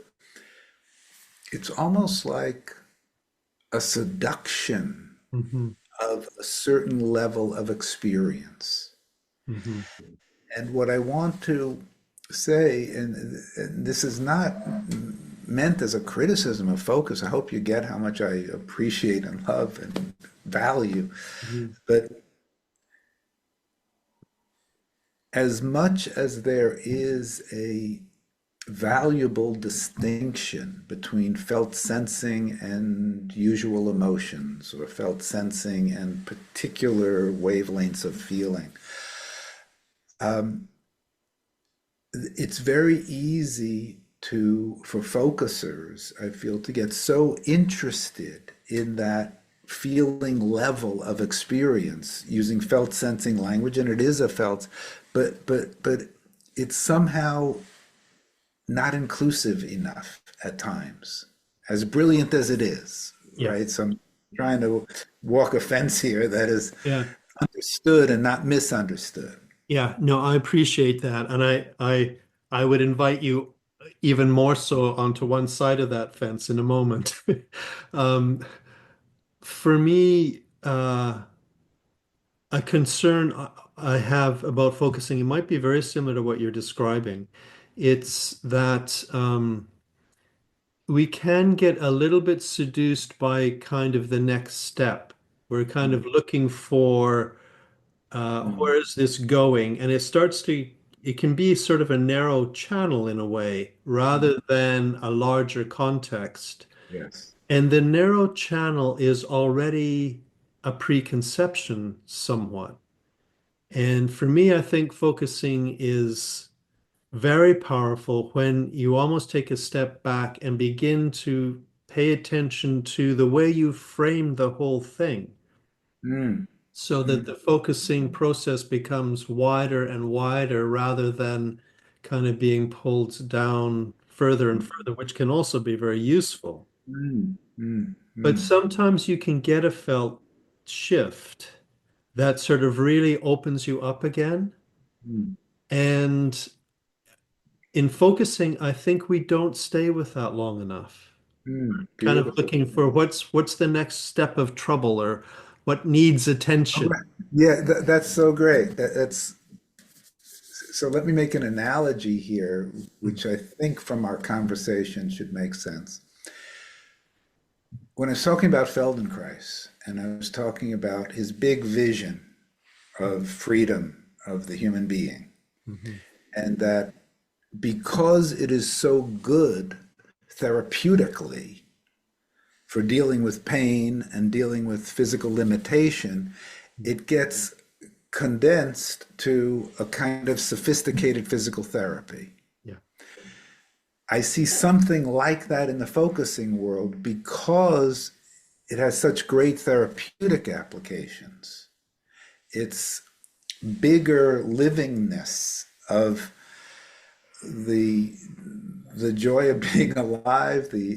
it's almost like a seduction Mhm. of a certain level of experience. Mhm. And what I want to say, and this is not meant as a criticism of focus. I hope you get how much I appreciate and love and value. Mhm. But as much as there is a valuable distinction between felt sensing and usual emotions, or felt sensing and particular wavelengths of feeling, it's very easy for focusers, I feel, to get so interested in that feeling level of experience using felt sensing language, and it is a felt, but it's somehow not inclusive enough at times, as brilliant as it is, Yeah. right? So I'm trying to walk a fence here that is Yeah. understood and not misunderstood. Yeah, no, I appreciate that. And I would invite you even more so onto one side of that fence in a moment. Um, for me, a concern I have about focusing, it might be very similar to what you're describing. It's that we can get a little bit seduced by kind of the next step. We're kind of Mm, looking for mm, where is this going? And it can be sort of a narrow channel in a way mm. rather than a larger context. Yes. And the narrow channel is already a preconception somewhat. And for me, I think focusing is very powerful when you almost take a step back and begin to pay attention to the way you frame the whole thing Mm, so that mm, the focusing process becomes wider and wider rather than kind of being pulled down further and further, which can also be very useful. mm, mm, But mm, sometimes you can get a felt shift that sort of really opens you up again. mm, And in focusing, I think we don't stay with that long enough. Kind of beautiful. looking for what's the next step of trouble or what needs All attention. right. Yeah, that's so great. That's so. Let me make an analogy here, which I think from our conversation should make sense. When I was talking about Feldenkrais, and I was talking about his big vision of freedom of the human being, Mhm. and that because it is so good therapeutically for dealing with pain and dealing with physical limitation, it gets condensed to a kind of sophisticated physical therapy. Yeah. I see something like that in the focusing world because it has such great therapeutic applications. It's bigger livingness of the the joy of being alive, the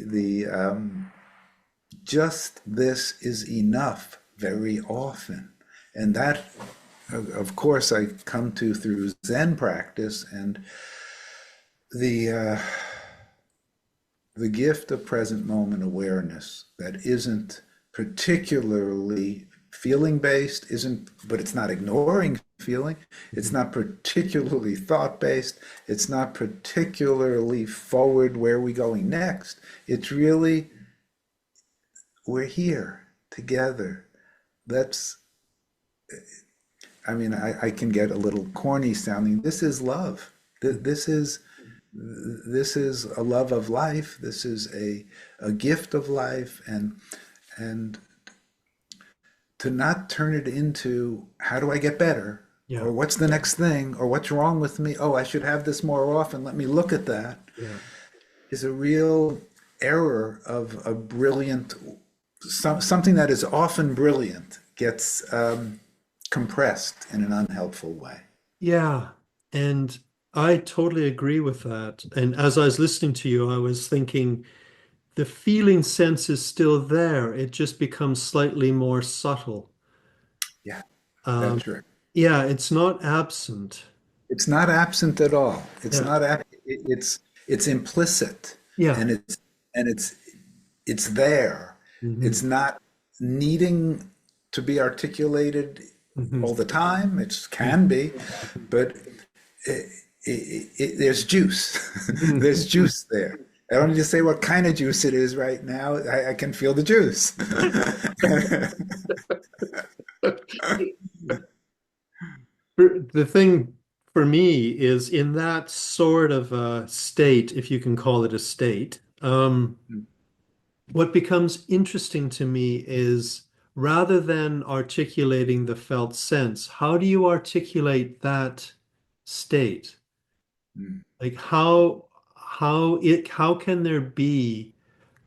just this is enough very often. And that, of course, I come to through Zen practice and the uh, the gift of present moment awareness that isn't particularly feeling based, isn't, but it's not ignoring feeling. It's Mhm. not particularly thought based. It's not particularly forward, where are we going next? It's really, we're here together. That's, I mean, I can get a little corny sounding. This is love. This is a love of life. This is a gift of life, and to not turn it into how do I get better, Yeah. or what's the next thing, or what's wrong with me. Oh, I should have this more often. Let me look at that. Yeah. Is a real error of a brilliant something that is often brilliant gets compressed in an unhelpful way. Yeah, and I totally agree with that. And as I was listening to you, I was thinking the feeling sense is still there. It just becomes slightly more subtle. Yeah, Um, that's right. yeah, it's not absent. It's not absent at all. It's Yeah. not it's implicit, Yeah. and it's there. Hmm. It's not needing to be articulated Hmm. all the time. It can be, but there's juice. There's juice there. I don't need to say what kind of juice it is right now. I can feel the juice. The thing for me is in that sort of a state, if you can call it a state, what becomes interesting to me is rather than articulating the felt sense, how do you articulate that state? mm, Like how can there be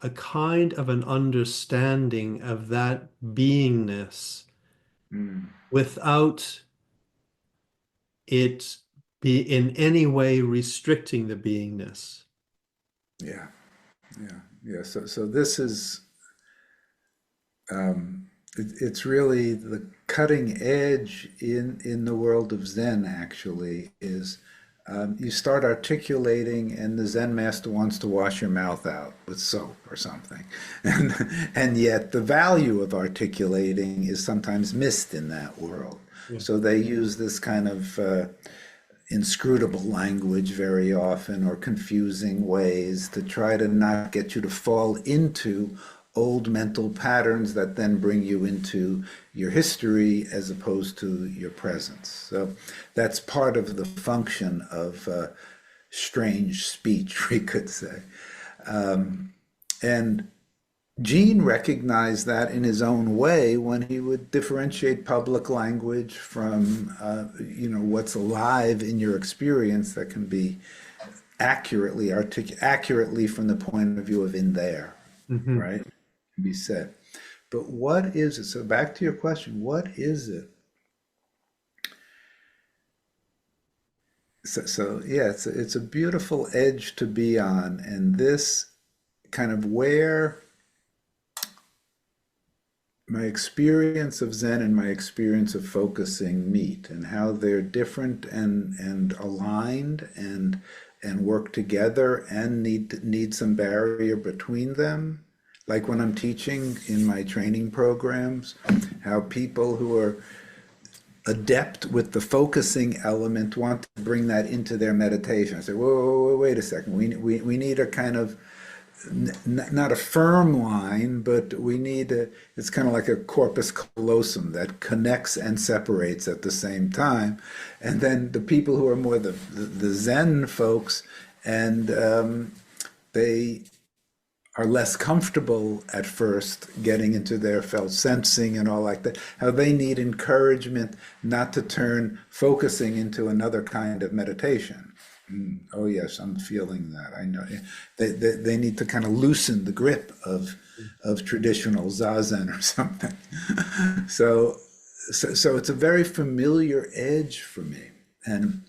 a kind of an understanding of that beingness mm. without it be in any way restricting the beingness? Yeah, yeah, yeah. So this is it's really the cutting edge in the world of Zen. Actually, is you start articulating, and the Zen master wants to wash your mouth out with soap or something, and and yet the value of articulating is sometimes missed in that world. Yeah. So they use this kind of inscrutable language very often, or confusing ways to try to not get you to fall into old mental patterns that then bring you into your history as opposed to your presence. So that's part of the function of strange speech, we could say. And Gene recognized that in his own way when he would differentiate public language from, what's alive in your experience that can be accurately from the point of view of in there, Hmm. right? Can be said. But what is it? So back to your question, what is it? So yeah, it's a beautiful edge to be on, and this kind of where my experience of Zen and my experience of focusing meet, and how they're different and aligned and work together and need some barrier between them. Like when I'm teaching in my training programs, how people who are adept with the focusing element want to bring that into their meditation. I say, whoa, wait a second. We need a kind of not a firm line, but we need it's kind of like a corpus callosum that connects and separates at the same time. And then the people who are more the Zen folks, and they are less comfortable at first getting into their felt sensing and all like that, how they need encouragement not to turn focusing into another kind of meditation. Oh yes, I'm feeling that. I know. They need to kind of loosen the grip of traditional zazen or something. So, so it's a very familiar edge for me. And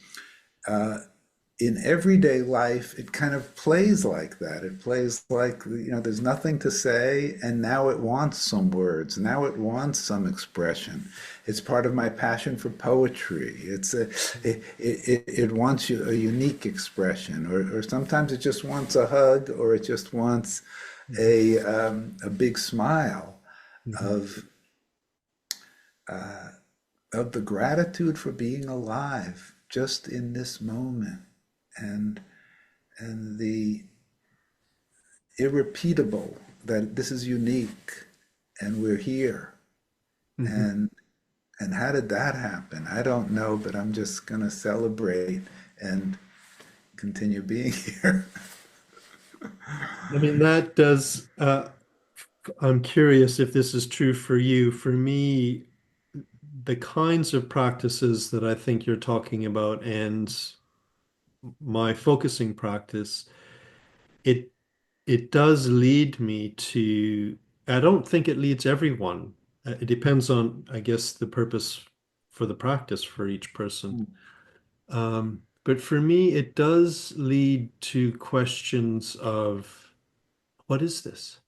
in everyday life, it kind of plays like that. It plays like, there's nothing to say, and now it wants some words. Now it wants some expression. It's part of my passion for poetry. It wants you a unique expression, or sometimes it just wants a hug, or it just wants a big smile Hmm. of the gratitude for being alive just in this moment, and the irrepeatable that this is unique and we're here. Hmm. and and how did that happen? I don't know, but I'm just going to celebrate and continue being here. I mean, that does, I'm curious if this is true for you. For me, the kinds of practices that I think you're talking about and my focusing practice, it it does lead me to, I don't think it leads everyone. It depends on, I guess, the purpose for the practice for each person. But for me, it does lead to questions of what is this?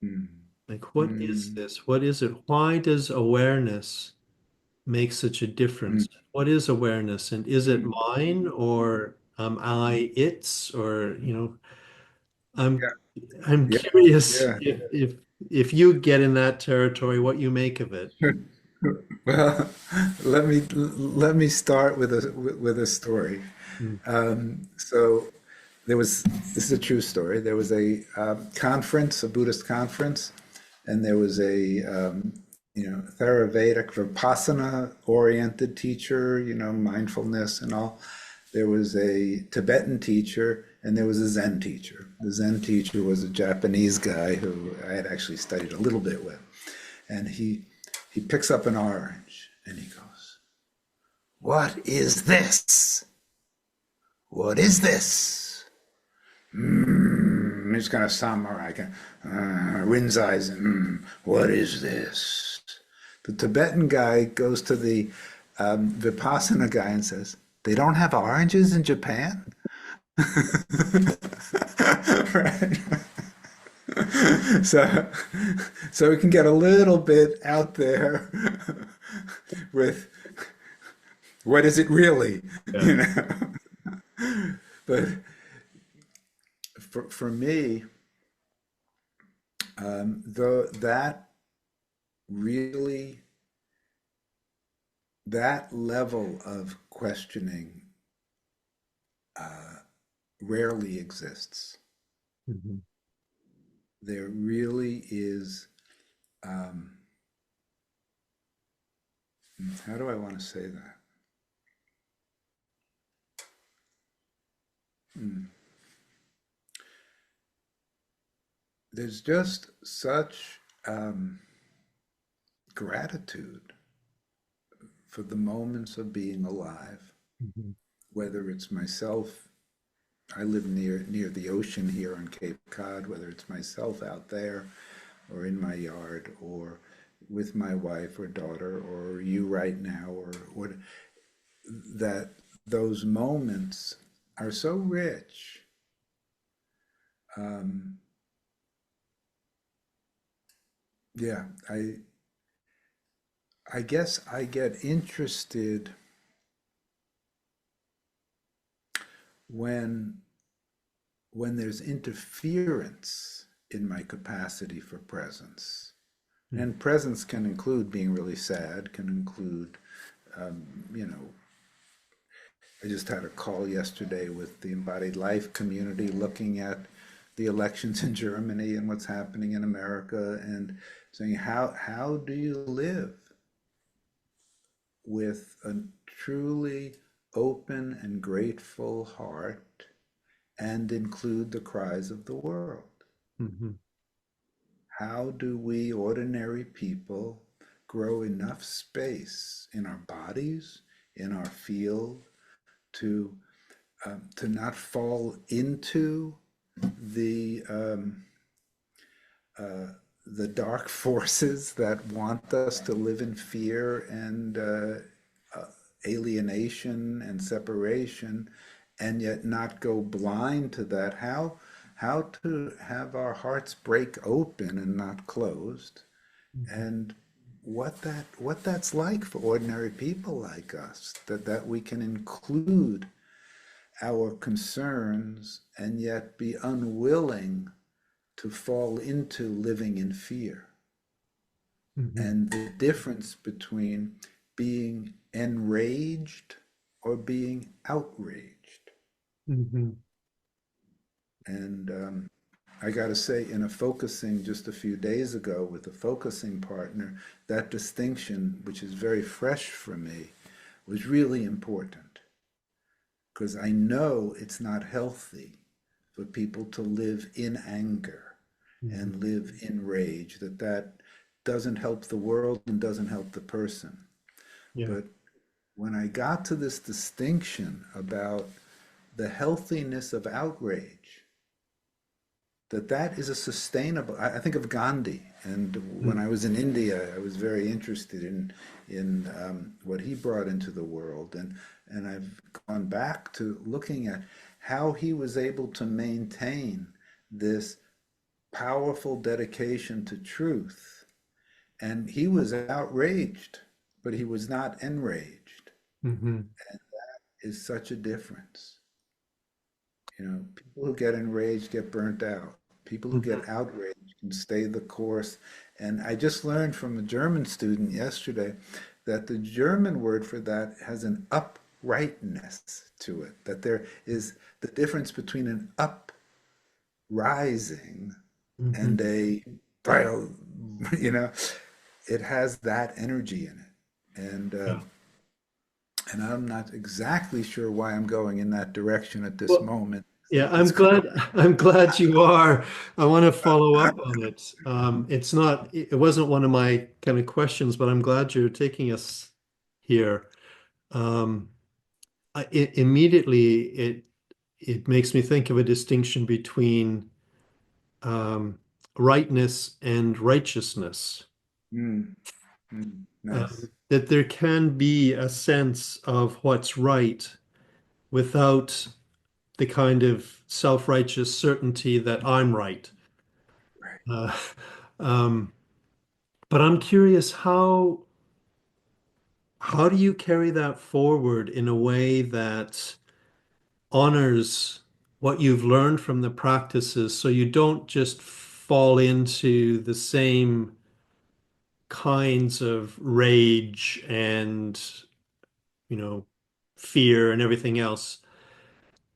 Mm, Like, what is mm, this? What is it? Why does awareness make such a mm, difference? What is awareness? And is it mm. mine or am I its? Or, I'm I'm Yeah, curious yeah, if you get in that territory, what you make of it. yeah. Well, let me start with a story. Mm. So there was this is a true story. There was a conference, a Buddhist conference, and there was a Theravedic Vipassana oriented teacher, mindfulness and all. There was a Tibetan teacher, and there was a Zen teacher. The Zen teacher was a Japanese guy who I had actually studied a little bit with, and he picks up an orange and he goes, "What is this?" What is this? He's kind of samurai, Rinzai's, what is this? The Tibetan guy goes to the Vipassana guy and says, they don't have oranges in Japan? Right? So, so we can get a little bit out there with what is it really, Yeah. you know? But for me, though that really, that level of questioning rarely exists. Mhm. There really is, um, how do I want to say that? Hmm. There's just such gratitude for the moments of being alive, Mhm. whether it's myself. I live near the ocean here on Cape Cod, whether it's myself out there or in my yard or with my wife or daughter or you right now or what, that those moments are so rich. Um, yeah, I guess I get interested when there's interference in my capacity for presence. Mhm. And presence can include being really sad, can include, you know, I just had a call yesterday with the Embodied Life community looking at the elections in Germany and what's happening in America and saying, how do you live with a truly open and grateful heart and include the cries of the world? Mhm. How do we ordinary people grow enough space in our bodies, in our field, to not fall into the um, the dark forces that want us to live in fear and alienation and separation, and yet not go blind to that? How to have our hearts break open and not closed, Mhm. and what that's like for ordinary people like us, that we can include our concerns and yet be unwilling to fall into living in fear. Mhm. And the difference between being enraged or being outraged. Mhm. And I got to say, in a focusing just a few days ago with a focusing partner, that distinction, which is very fresh for me, was really important because I know it's not healthy for people to live in anger Mhm. and live in rage, that doesn't help the world and doesn't help the person. Yeah. But when I got to this distinction about the healthiness of outrage, that is a sustainable, I think of Gandhi, and when I Mhm. was in India I was very interested in what he brought into the world, and I've gone back to looking at how he was able to maintain this powerful dedication to truth. And he was outraged, but he was not enraged. Mhm. Is such a difference. People who get enraged get burnt out. People who Mhm. get outraged can stay the course. And I just learned from a German student yesterday that the German word for that has an uprightness to it, that there is the difference between an uprising Mhm. and a, you know, it has that energy in it. Yeah. And I'm not exactly sure why I'm going in that direction at this Well, moment. yeah, It's I'm kind glad. I'm glad you are. I want to follow up on it. It's not. It wasn't one of my kind of questions, but I'm glad you're taking us here. Um, immediately, it it makes me think of a distinction between um, rightness and righteousness. Mm, nice. That there can be a sense of what's right without the kind of self-righteous certainty that I'm right. Right. Uh, um, but I'm curious, how do you carry that forward in a way that honors what you've learned from the practices so you don't just fall into the same kinds of rage and, you know, fear and everything else,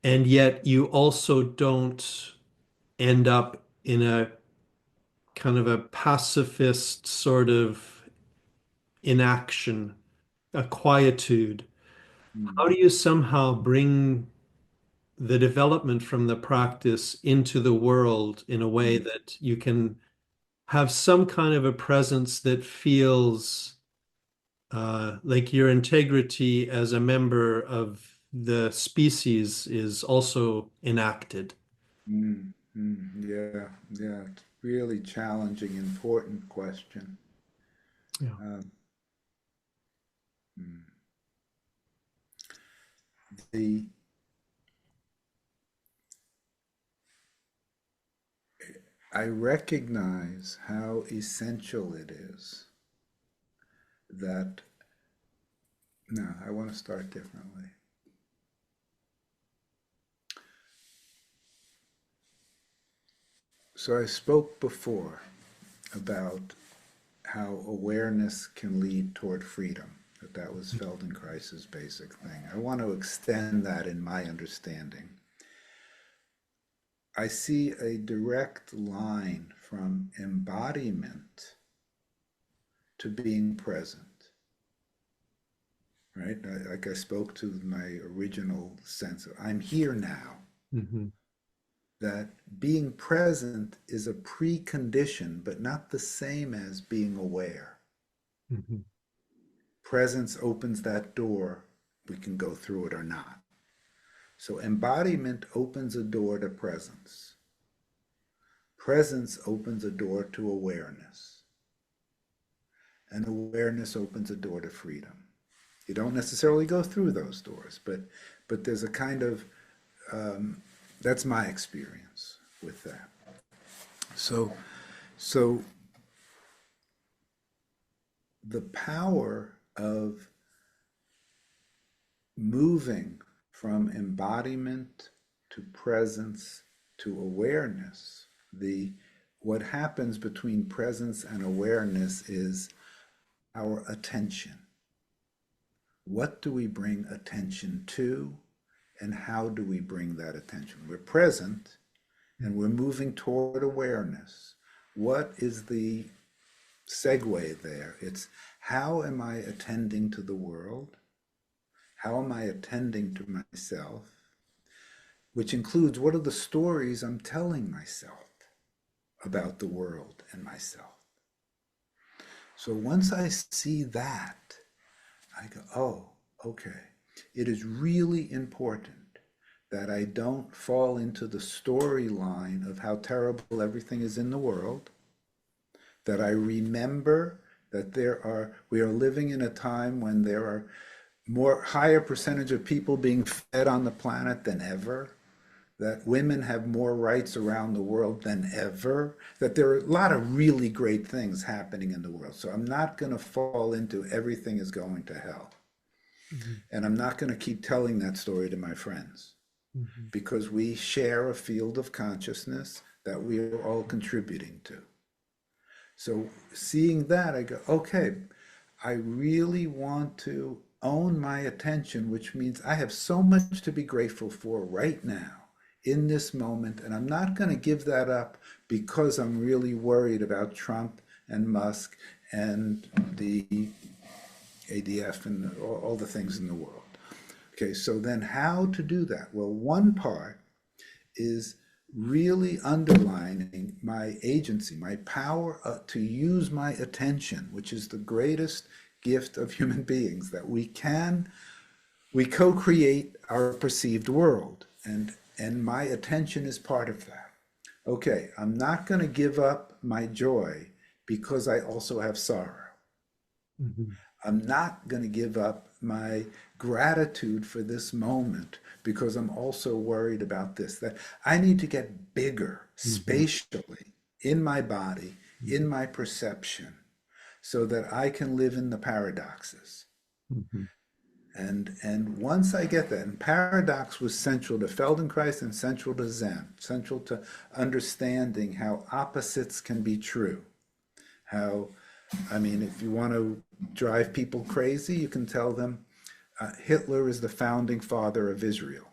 and yet you also don't end up in a kind of a pacifist sort of inaction, a quietude. How Mm, do you somehow bring the development from the practice into the world in a way mm, that you can have some kind of a presence that feels like your integrity as a member of the species is also enacted? yeah, yeah. It's really challenging, important question. Yeah. Um, mm. the I recognize how essential it is that. No, I want to start differently. So I spoke before about how awareness can lead toward freedom. That was Feldenkrais's basic thing. I want to extend that in my understanding. I see a direct line from embodiment to being present, right? Like I spoke to my original sense of I'm here now. Mhm. That being present is a precondition, but not the same as being aware. Mhm. Presence opens that door. We can go through it or not. So embodiment opens a door to presence. Presence opens a door to awareness. And awareness opens a door to freedom. You don't necessarily go through those doors, but there's a kind of that's my experience with that. So so the power of moving from embodiment to presence to awareness, the what happens between presence and awareness is our attention. What do we bring attention to, and how do we bring that attention? We're present and we're moving toward awareness. What is the segue there? It's how am I attending to the world? How am I attending to myself? Which includes what are the stories I'm telling myself about the world and myself. So once I see that, I go, oh, okay. It is really important that I don't fall into the storyline of how terrible everything is in the world, that I remember that we are living in a time when there are higher percentage of people being fed on the planet than ever, that women have more rights around the world than ever, that there are a lot of really great things happening in the world. So I'm not going to fall into everything is going to hell. Mhm. And I'm not going to keep telling that story to my friends Mhm. because we share a field of consciousness that we are all contributing to. So seeing that, I go, okay, I really want to own my attention, which means I have so much to be grateful for right now in this moment. And I'm not going to give that up because I'm really worried about Trump and Musk and the ADF and all the things in the world. Okay, so then how to do that? Well, one part is really underlining my agency, my power to use my attention, which is the greatest gift of human beings, that we co-create our perceived world. And And my attention is part of that. Okay, I'm not going to give up my joy because I also have sorrow. Mhm. I'm not going to give up my gratitude for this moment because I'm also worried about this. That I need to get bigger Mhm. spatially in my body, in my perception, so that I can live in the paradoxes. Mhm. And once I get that, and paradox was central to Feldenkrais and central to Zen, central to understanding how opposites can be true. How, I mean, if you want to drive people crazy, you can tell them Hitler is the founding father of Israel.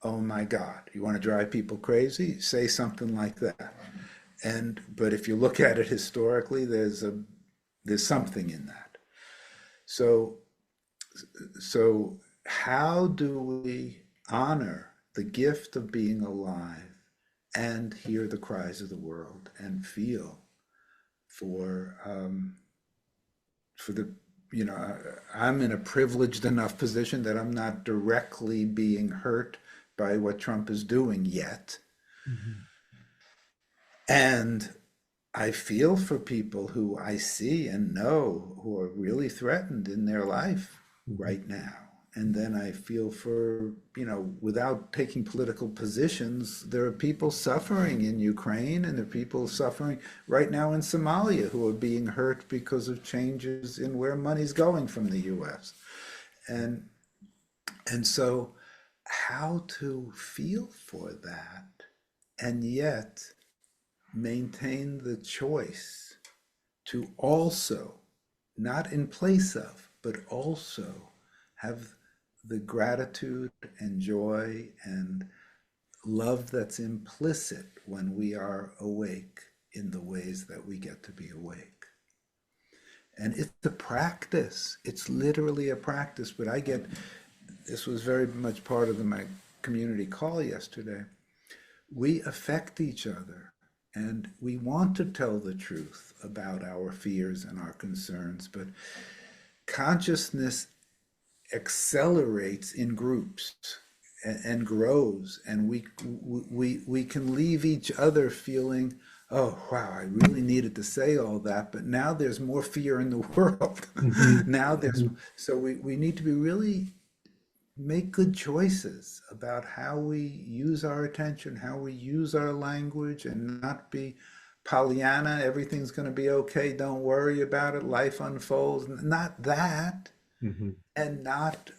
Oh my God, you want to drive people crazy? Say something like that. And but if you look at it historically, there's something in that. So so how do we honor the gift of being alive and hear the cries of the world and feel for for the I'm in a privileged enough position that I'm not directly being hurt by what Trump is doing yet. Mhm. And I feel for people who I see and know who are really threatened in their life Mhm. right now. And then I feel for, without taking political positions, there are people suffering in Ukraine and there are people suffering right now in Somalia who are being hurt because of changes in where money's going from the US. And and so how to feel for that and yet maintain the choice to also, not in place of, but also have the gratitude and joy and love that's implicit when we are awake in the ways that we get to be awake. And it's a practice. It's literally a practice. But this was very much part of my community call yesterday. We affect each other and we want to tell the truth about our fears and our concerns, but consciousness accelerates in groups and grows, and we can leave each other feeling, oh wow, I really needed to say all that, but now there's more fear in the world. Mhm. Now there's Mhm. so we need to be really make good choices about how we use our attention, how we use our language, and not be Pollyanna, everything's going to be okay, don't worry about it, life unfolds. Not that, Mhm. and not,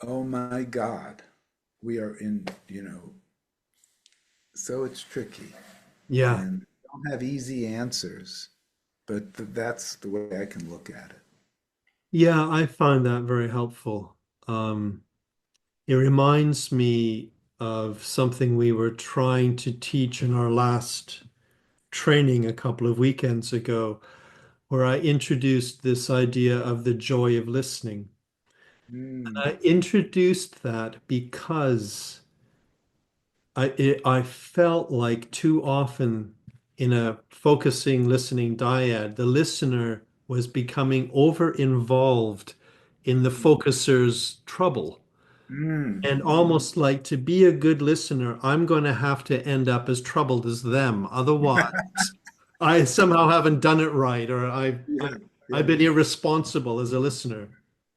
oh my God, we are in, so it's tricky. Yeah, And I don't have easy answers, but that's the way I can look at it. yeah, I find that very helpful. Um, it reminds me of something we were trying to teach in our last training a couple of weekends ago, where I introduced this idea of the joy of listening. Mm, I introduced that because I felt like too often in a focusing listening dyad, the listener was becoming over involved in the mm, focuser's trouble. mm, And mm. almost like to be a good listener, I'm going to have to end up as troubled as them. Otherwise, I somehow haven't done it right, or Yeah, I've yeah, been irresponsible as a listener.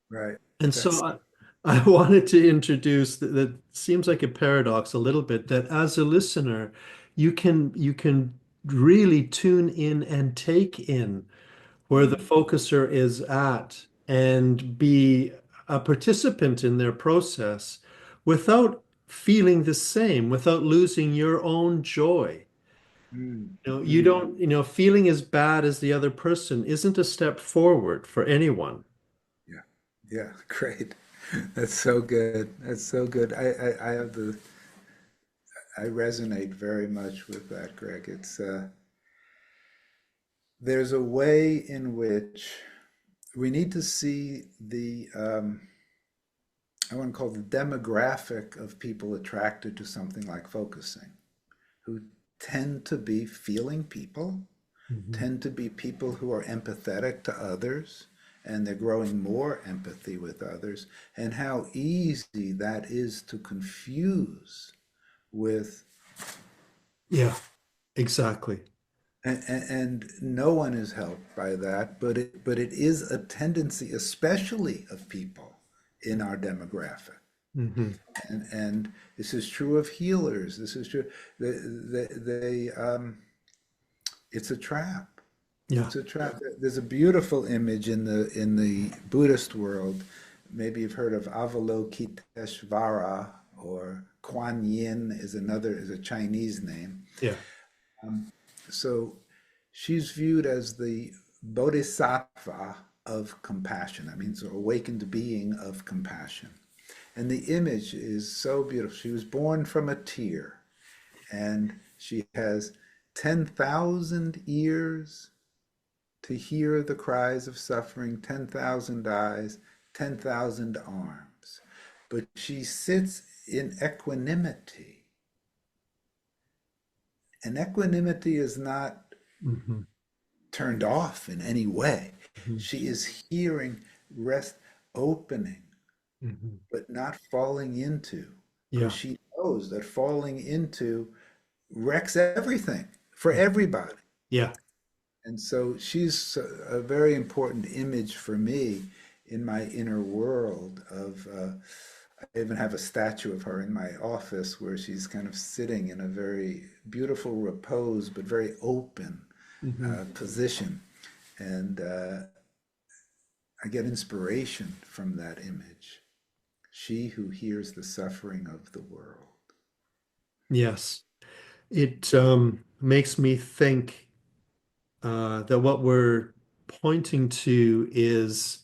right. And so That's I wanted to introduce that seems like a paradox a little bit, that as a listener, you can really tune in and take in where the mm, focuser is at and be a participant in their process without feeling the same, without losing your own joy. mm, You mm. don't, feeling as bad as the other person isn't a step forward for anyone. Yeah, yeah, great. That's so good. That's so good. I resonate very much with that, Greg. There's a way in which we need to see I want to call the demographic of people attracted to something like focusing, who tend to be feeling people, Mhm. tend to be people who are empathetic to others and they're growing more empathy with others, and how easy that is to confuse with, Yeah, exactly. and no one is helped by that, but it is a tendency, especially of people in our demographic. Hmm. And this is true of healers. This is true. They it's a trap. Yeah. It's a trap. There's a beautiful image in the Buddhist world. Maybe you've heard of Avalokiteshvara, or Kuan Yin is a Chinese name. Yeah. So she's viewed as the bodhisattva of compassion. That means an awakened being of compassion. And the image is so beautiful. She was born from a tear, and she has 10,000 ears to hear the cries of suffering, 10,000 eyes, 10,000 arms. But she sits in equanimity. And equanimity is not Hmm. turned off in any way. Hmm. She is hearing, rest, opening, Hmm. but not falling into, because Yeah. she knows that falling into wrecks everything for everybody. Yeah. And so she's a very important image for me in my inner world of, I even have a statue of her in my office where she's kind of sitting in a very beautiful repose, but very open Hmm. position. And I get inspiration from that image. She who hears the suffering of the world. Yes. It makes me think that what we're pointing to is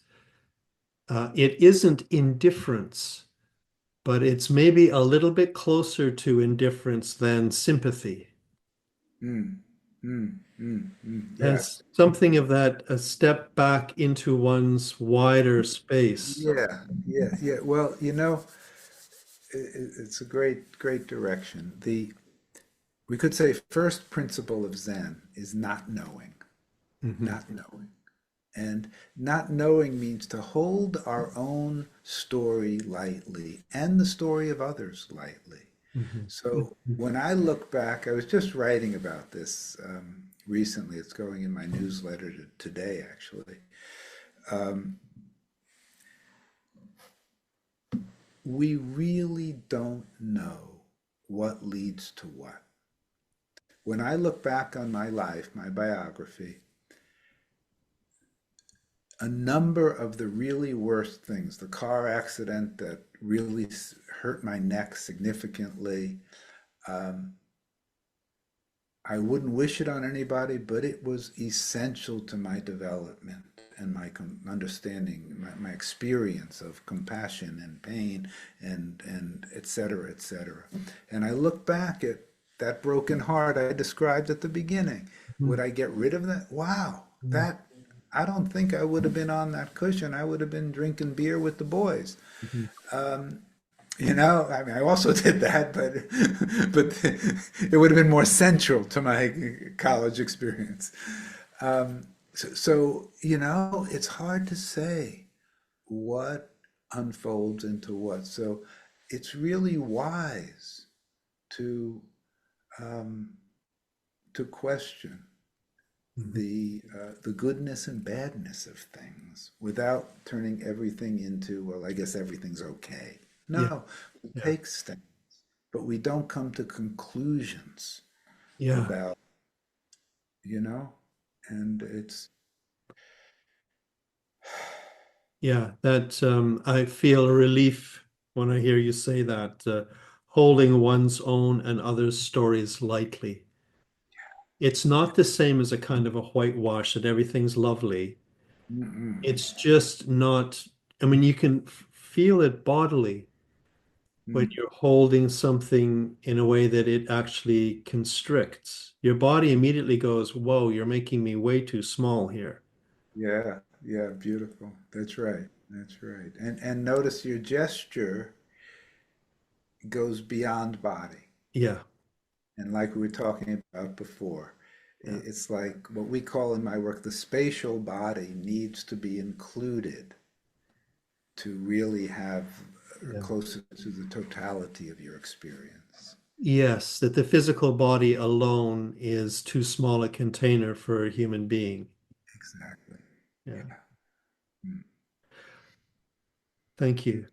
it isn't indifference, but it's maybe a little bit closer to indifference than sympathy. Mm, And yes. something of that, a step back into one's wider space. Yeah, yeah, yeah. Well, it's a great direction. We could say first principle of Zen is not knowing, Hmm. not knowing. And not knowing means to hold our own story lightly and the story of others lightly. Hmm. So when I look back, I was just writing about this recently. It's going in my newsletter today, actually. Um, we really don't know what leads to what. When I look back on my life, my biography, a number of the really worst things, the car accident that really hurt my neck significantly, um, I wouldn't wish it on anybody, but it was essential to my development and my understanding, my experience of compassion and pain and et cetera, et cetera. And I look back at that broken heart I described at the beginning. Would I get rid of that? Wow, Hmm. that I don't think I would have been on that cushion. I would have been drinking beer with the boys. Hmm. I mean, I also did that, but it would have been more central to my college experience. So, it's hard to say what unfolds into what. So it's really wise to um, to question Hmm. the goodness and badness of things without turning everything into, well, I guess everything's okay. Yeah. No, we Yeah. take steps, but we don't come to conclusions Yeah. about, you know, and it's, Yeah. That I feel a relief when I hear you say that, holding one's own and others' stories lightly. It's not the same as a kind of a whitewash that everything's lovely. mm-mm, It's just not, I mean, you can feel it bodily when mm, you're holding something in a way that it actually constricts. Your body immediately goes, whoa, you're making me way too small here. yeah, yeah, beautiful. That's right. That's right. And notice your gesture goes beyond body. Yeah. And like we were talking about before, Yeah. It's like what we call in my work, the spatial body needs to be included to really have Yeah. closer to the totality of your experience. Yes, that the physical body alone is too small a container for a human being. Exactly. Yeah. Yeah. Mm. Thank you.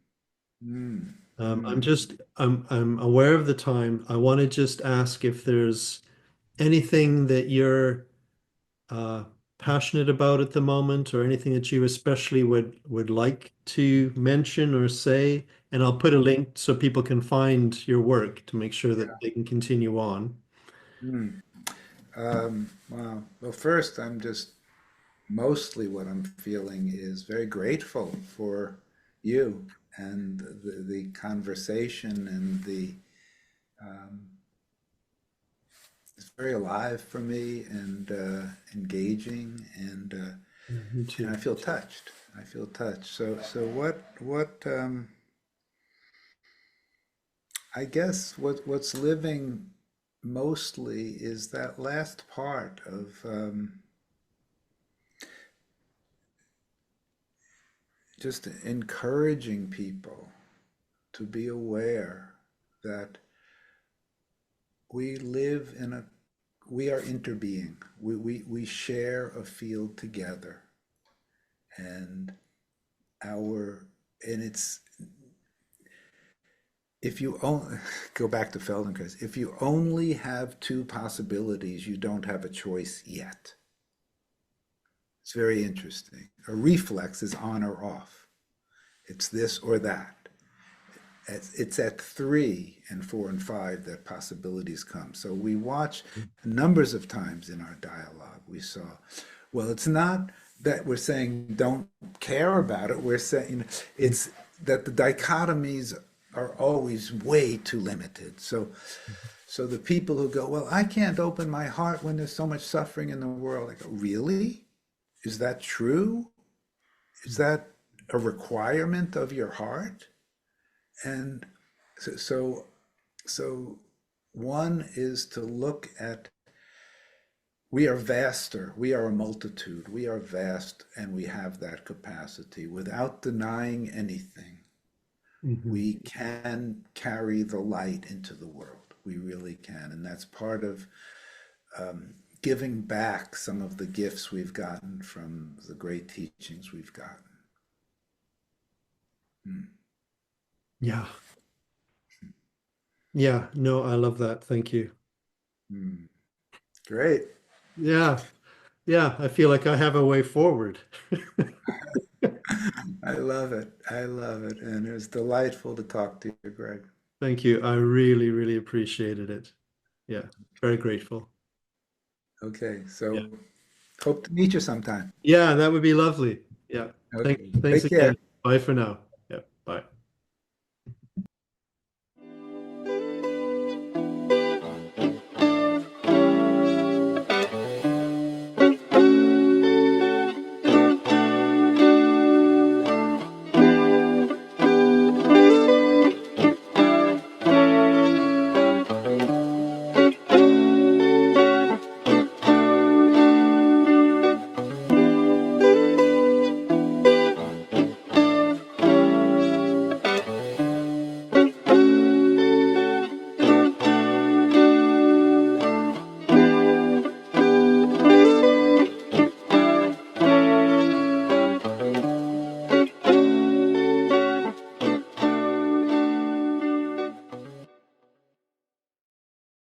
Mm. I'm Mm. just I'm aware of the time. I want to just ask if there's anything that you're uh, passionate about at the moment, or anything that you especially would like to mention or say. And I'll put a link so people can find your work to make sure that they can continue on. Mm. Wow. Well, first, I'm just mostly what I'm feeling is very grateful for you and the conversation and the it's very alive for me and engaging Yeah, me and I too. feel touched. I feel touched. So what I guess what's living mostly is that last part of just encouraging people to be aware that we live in a we are interbeing. We share a field together and our and it's if you only go back to Feldenkrais, if you only have two possibilities, you don't have a choice yet. It's very interesting. A reflex is on or off. It's this or that. It's at three and four and five that possibilities come. So we watch numbers of times in our dialogue. We saw, well, it's not that we're saying don't care about it. We're saying it's that the dichotomies are always way too limited. So the people who go, well, I can't open my heart when there's so much suffering in the world. I go, really? Is that true? Is that a requirement of your heart? And so, so, so one is to look at we are vaster, we are a multitude, we are vast, and we have that capacity without denying anything. Mhm. We can carry the light into the world. We really can. And that's part of giving back some of the gifts we've gotten from the great teachings we've gotten. Mm. Yeah. Yeah. No, I love that. Thank you. Mm. Great. Yeah. Yeah. I feel like I have a way forward. I love it. I love it. And it was delightful to talk to you, Greg. Thank you. I really, really appreciated it. Yeah. Very grateful. Okay, Yeah. so hope to meet you sometime. Yeah, that would be lovely. Yeah. Okay, Thanks take care. again. Bye for now. Yeah. Bye.